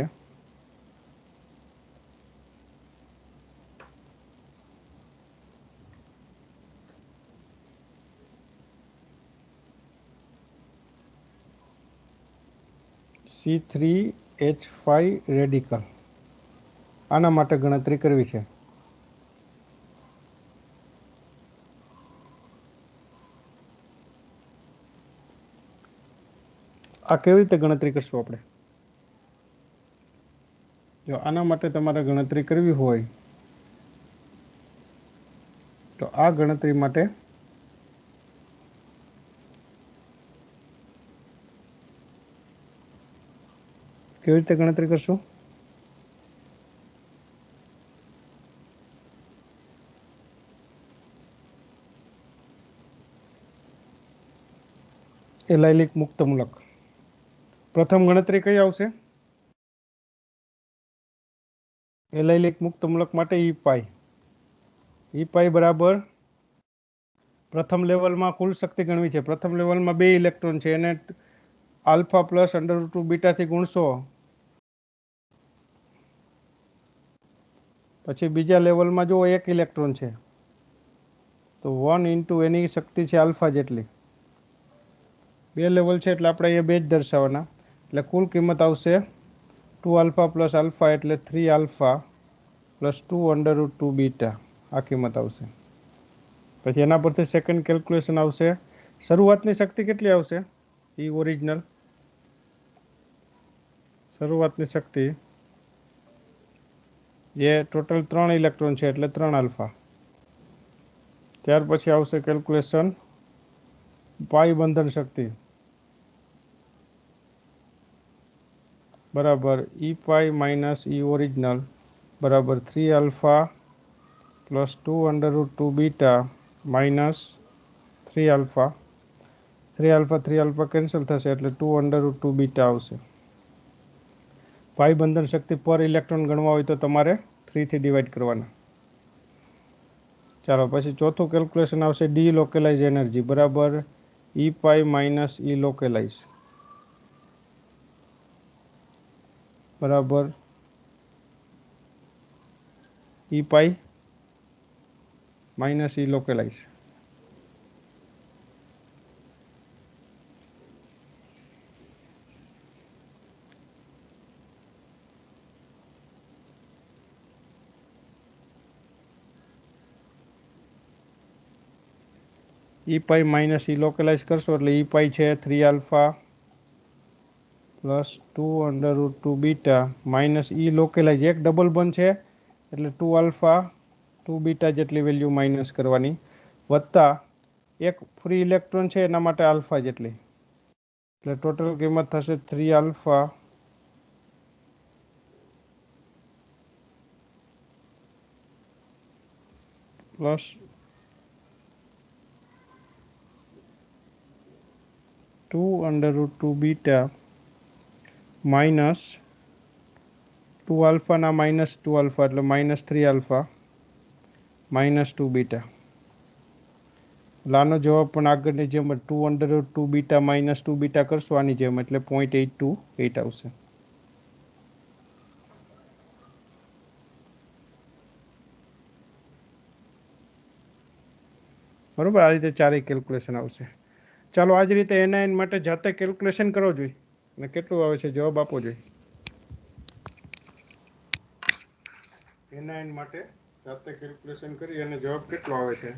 C3H5 રેડિકલ, આના માટે ગણતરી કરવી છે. આ કેવી રીતે ગણતરી કરશું આપણે? જો આના માટે તમારે ગણતરી કરવી હોય તો આ ગણતરી માટે કેવી રીતે ગણતરી કરશું? એલાઇલિક મુક્ત મૂલક પ્રથમ ગણતરી કઈ આવશે? એલાઇલિક મુક્ત મૂલક માટે ઈ પાઈ બરાબર પ્રથમ લેવલમાં કુલ શક્તિ ગણવી છે. પ્રથમ લેવલમાં 2 ઇલેક્ટ્રોન છે, એને આલ્ફા પ્લસ √2 બીટાથી ગુણશો, પછી બીજા લેવલમાં જો 1 ઇલેક્ટ્રોન છે તો 1 ઇન્ટુ એની શક્તિ છે આલ્ફા જેટલી. 2 લેવલ છે એટલે આપણે એ 2 જ દર્શાવવાના, એટલે કુલ કિંમત આવશે 2 આલ્ફા પ્લસ આલ્ફા એટલે 3 આલ્ફા પ્લસ 2 √2 બીટા, આ કિંમત આવશે. પછી એના પરથી સેકન્ડ કેલ્ક્યુલેશન આવશે. શરૂઆતની શક્તિ કેટલી આવશે? ઈ ઓરિજિનલ શરૂઆતની શક્તિ જે ટોટલ 3 ઇલેક્ટ્રોન છે એટલે 3 આલ્ફા. ત્યાર પછી આવશે કેલ્ક્યુલેશન પાઈ બંધન શક્તિ બરાબર ઈ પાઈ માઇનસ ઈ ઓરિજિનલ બરાબર 3 alpha plus 2 √2 beta minus 3 alpha. 3 alpha cancel થશે એટલે 2 √2 બીટા આવશે. પાઈ બંધન શક્તિ પર ઇલેક્ટ્રોન ગણવા હોય તો તમારે 3 થી ડિવાઈડ કરવાના. ચાલો પછી ચોથું કેલ્ક્યુલેશન આવશે ડીલોકેલાઇઝ એનર્જી બરાબર ઈ પાઈ માઇનસ ઈ લોકેલાઇઝ બરાબર ઈ પાઈ માઇનસ ઈ લોકેલાઇઝ. ઈ પાઈ માઇનસ ઈ લોકેલાઇઝ કરશો એટલે ઈ પાઈ છે 3 આલ્ફા પ્લસ 2 √2 બીટા માઇનસ ઈ લોકેલાઇઝ એક ડબલ બંધ છે એટલે 2 આલ્ફા 2 બીટા જેટલી વેલ્યુ માઇનસ કરવાની, વત્તા એક ફ્રી ઇલેક્ટ્રોન છે એના માટે આલ્ફા જેટલી, એટલે ટોટલ કિંમત થશે 3 આલ્ફા પ્લસ 2 √2 બીટા માઇનસ 2 આલ્ફાના માઇનસ 2 આલ્ફા એટલે માઇનસ 3 આલ્ફા માઇનસ 2 બીટા. આનો જવાબ પણ આગળની જેમ 2 √2 બીટા માઇનસ 2 બીટા કરશો આની જેમ એટલે 0.828 આવશે. બરોબર, આ રીતે ચારેય કેલ્ક્યુલેશન આવશે. ચાલો આ જ રીતે એનઆઈન માટે જાતે કેલ્ક્યુલેશન કરવો જોઈએ અને કેટલું આવે છે જવાબ આપવો જોઈએ. એનઆઈન માટે જાતે કેલ્ક્યુલેશન કરી અને જવાબ કેટલો આવે છે.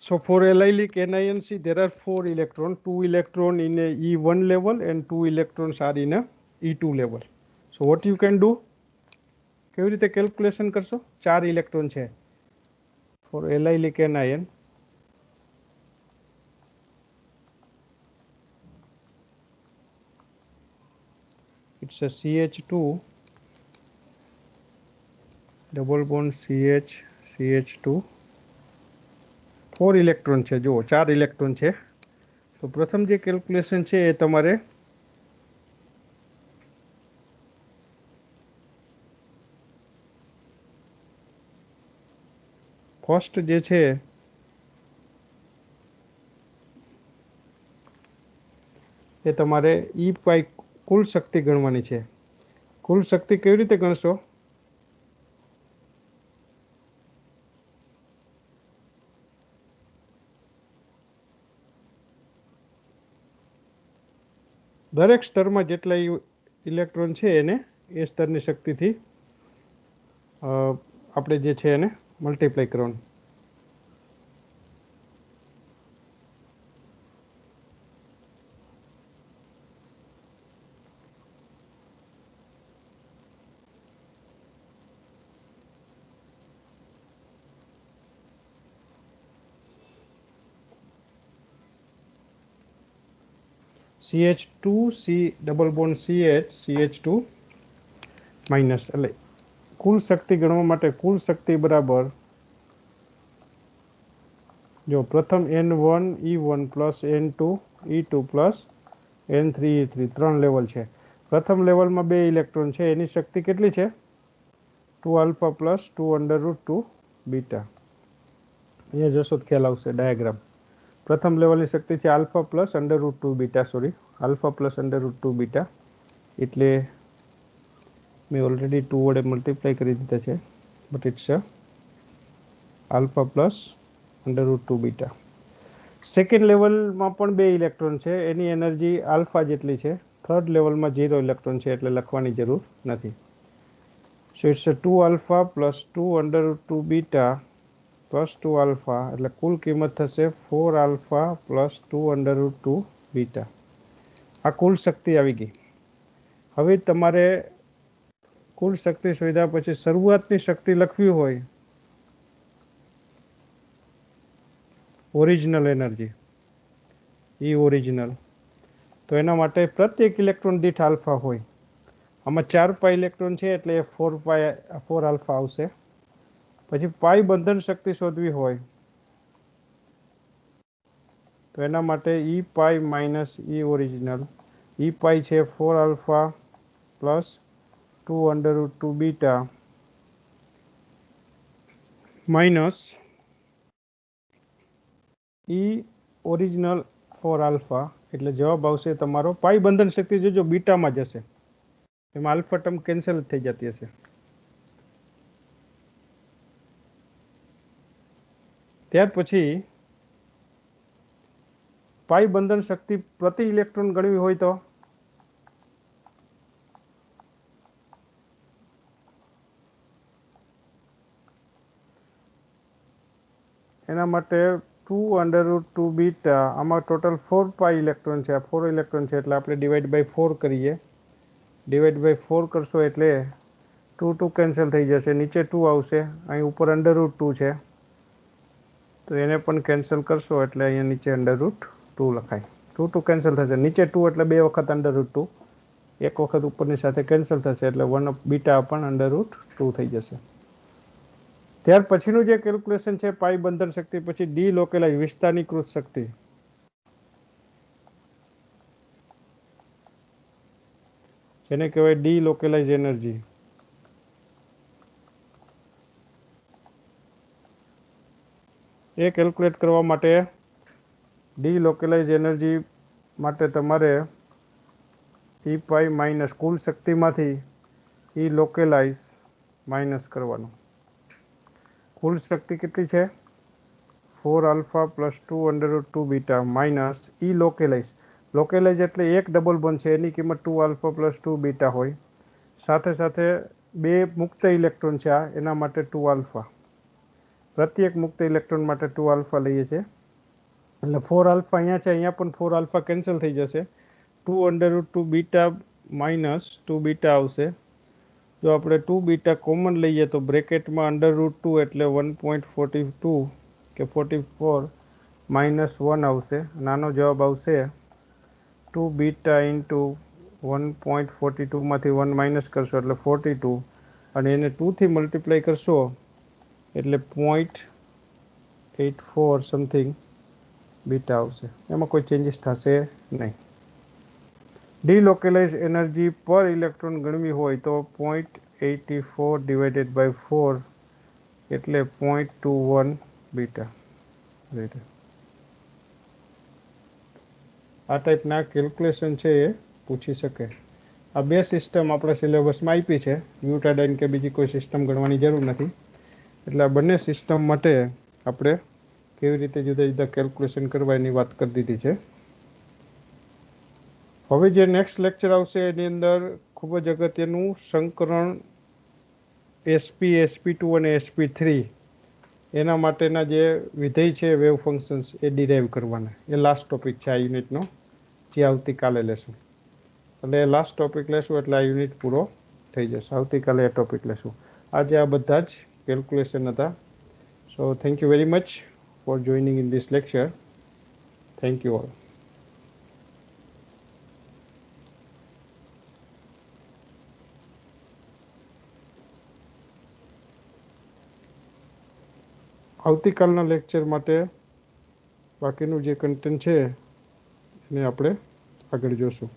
So for allylic anion, there are 4 electrons, 2 electrons in a E1 level and 2 electrons are in a E2 level. So what you can do? કેવી રીતે કેલ્ક્યુલેશન કરશો? 4 ઇલેક્ટ્રોન છે for allylic anion. It's a CH2 double bond CH2 4 electron છે. જો 4 electron છે. તો પ્રથમ જે કેલ્ક્યુલેશન છે એ તમારે ફર્સ્ટ જે છે એ તમારે ઈ પાઈ કુલ શક્તિ ગણવાની છે. કુલ શક્તિ કેવી રીતે ગણશો? દરેક સ્તરમાં જેટલા ઇલેક્ટ્રોન છે એને એ સ્તરની શક્તિથી આપણે જે છે એને મલ્ટીપ્લાય કરવાનું. CH2 C double bond CH2 minus એટલે કુલ શક્તિ ગણવા માટે કુલ શક્તિ બરાબર જો પ્રથમ N1 E1 plus N2 E2 plus N3 E3 3 level છે. પ્રથમ લેવલમાં 2 ઇલેક્ટ્રોન છે એની શક્તિ કેટલી છે? 2 alpha plus 2 under root 2 beta. અહીંયા જશો તો ખ્યાલ આવશે ડાયાગ્રામ. પ્રથમ લેવલની શક્તિ છે alpha plus under root 2 beta, sorry alpha plus under root 2 beta, એટલે મેં ઓલરેડી 2 વડે મલ્ટીપ્લાય કરી દીધા છે, but it's alpha plus under root 2 beta. Second લેવલમાં પણ 2 ઇલેક્ટ્રોન છે, એની એનર્જી આલ્ફા જેટલી છે. થર્ડ લેવલમાં 0 ઇલેક્ટ્રોન છે એટલે લખવાની જરૂર નથી. So it's 2 alpha plus 2 under root 2 beta plus 2 alpha, એટલે કુલ કિંમત થશે 4 alpha plus 2 under root 2 beta. આ કુલ શક્તિ આવી ગઈ. હવે તમારે કુલ શક્તિ શોધ્યા પછી શરૂઆતની શક્તિ લખવી હોય, ઓરિજિનલ એનર્જી ઈ ઓરિજિનલ, તો એના માટે પ્રત્યેક ઇલેક્ટ્રોન દીઠ આલ્ફા હોય. આમાં 4 પાઈ ઇલેક્ટ્રોન છે એટલે 4 આલ્ફા આવશે. પછી પાઈ બંધન શક્તિ શોધવી હોય તો એના માટે ઈ પાઈ માઇનસ ઈ ઓરિજિનલ. ઈ પાઈ છે 4 alpha plus 2 under root 2 beta minus E original 4 alpha એટલે જવાબ આવશે તમારો પાઈ બંધન શક્તિ જોજો બીટામાં જશે, એમાં આલ્ફા ટર્મ કેન્સલ થઈ જતી હશે. ત્યાર પછી પાઈ બંધન શક્તિ પ્રતિ ઇલેક્ટ્રોન ગણવી હોય તો એના માટે 2√2 બીટા, આમાં ટોટલ 4 પાઈ ઇલેક્ટ્રોન છે, આ 4 ઇલેક્ટ્રોન છે એટલે આપણે ડિવાઈડ બાય 4 કરીએ. ડિવાઈડ બાય 4 કરશો એટલે 2 કેન્સલ થઈ જશે, નીચે 2 આવશે, અહીં ઉપર √2 છે તો એને પણ કેન્સલ કરશો એટલે અહીંયા નીચે √2 લખાય. 2 કેન્સલ થશે, નીચે 2 એટલે 2 વખત √2, એક વખત ઉપરની સાથે કેન્સલ થશે એટલે 1 બીટા પણ √2 થઈ જશે. ત્યાર પછીનું જે કેલ્ક્યુલેશન છે પાઈ બંધન શક્તિ પછી ડીલોકેલાઇઝ વિસ્તારીકૃત શક્તિ. જેને કહેવાય ડીલોકેલાઇઝ એનર્જી. એ કેલ્ક્યુલેટ કરવા માટે ડીલોકેલાઇઝ એનર્જી માટે તમારે ઈ પાઈ માઇનસ કુલ શક્તિમાંથી ઈ લોકેલાઇઝ માઇનસ કરવાનું. કુલ શક્તિ કેટલી છે? 4 આલ્ફા પ્લસ 2 બીટા માઇનસ ઈ લોકેલાઇઝ. લોકેલાઇઝ એટલે એક ડબલ બોન્ડ છે એની કિંમત 2 આલ્ફા પ્લસ 2 બીટા હોય, સાથે સાથે બે મુક્ત ઇલેક્ટ્રોન છે આ, એના માટે 2 આલ્ફા. પ્રત્યેક મુક્ત ઇલેક્ટ્રોન માટે 2 આલ્ફા લઈએ છીએ એટલે 4 આલ્ફા અહીંયા છે, અહીંયા પણ 4 આલ્ફા કેન્સલ થઈ જશે. 2 બીટા માઇનસ 2 બીટા આવશે. જો આપણે 2 બીટા કોમન લઈએ તો બ્રેકેટમાં √2 એટલે 1.42 કે 44 માઇનસ 1 આવશે. નાનો જવાબ આવશે 2 બીટા ઇન્ટુ 1.42માંથી 1 માઇનસ કરશો એટલે 42 અને એને 2થી મલ્ટીપ્લાય કરશો એટલે 0.84 સમથિંગ બીટા આવશે. એમાં કોઈ ચેન્જીસ થશે નહીં. ડીલોકેલાઇઝ એનર્જી પર ઇલેક્ટ્રોન ગણવી હોય તો 0.84 ડિવાઇડેડ બાય 4 એટલે 0.21 બીટા. આ ટાઈપના કેલ્ક્યુલેશન છે એ પૂછી શકે. આ બે સિસ્ટમ આપણા સિલેબસમાં આપી છે, ન્યુટાડાઇન કે બીજી કોઈ સિસ્ટમ ગણવાની જરૂર નથી. એટલે આ બંને સિસ્ટમ માટે આપણે કેવી રીતે જુદા જુદા કેલ્ક્યુલેશન કરવા એની વાત કરી દીધી છે. હવે જે નેક્સ્ટ લેક્ચર આવશે એની અંદર ખૂબ જ અગત્યનું સંકરણ sp2 અને sp3 એના માટેના જે વિધેય છે વેવ ફંક્શન્સ એ ડિરાઈવ કરવાના. એ લાસ્ટ ટોપિક છે આ યુનિટનો, જે આવતીકાલે લેશું. એટલે લાસ્ટ ટોપિક લેશું એટલે આ યુનિટ પૂરો થઈ જશે. આવતીકાલે એ ટોપિક લેશું. આજે આ બધા જ કેલ્ક્યુલેશન હતા. So thank you very much for joining in this lecture. Thank you all. આવતીકાલના લેક્ચર માટે બાકીનું જે કન્ટેન્ટ છે એને આપણે આગળ જોશું.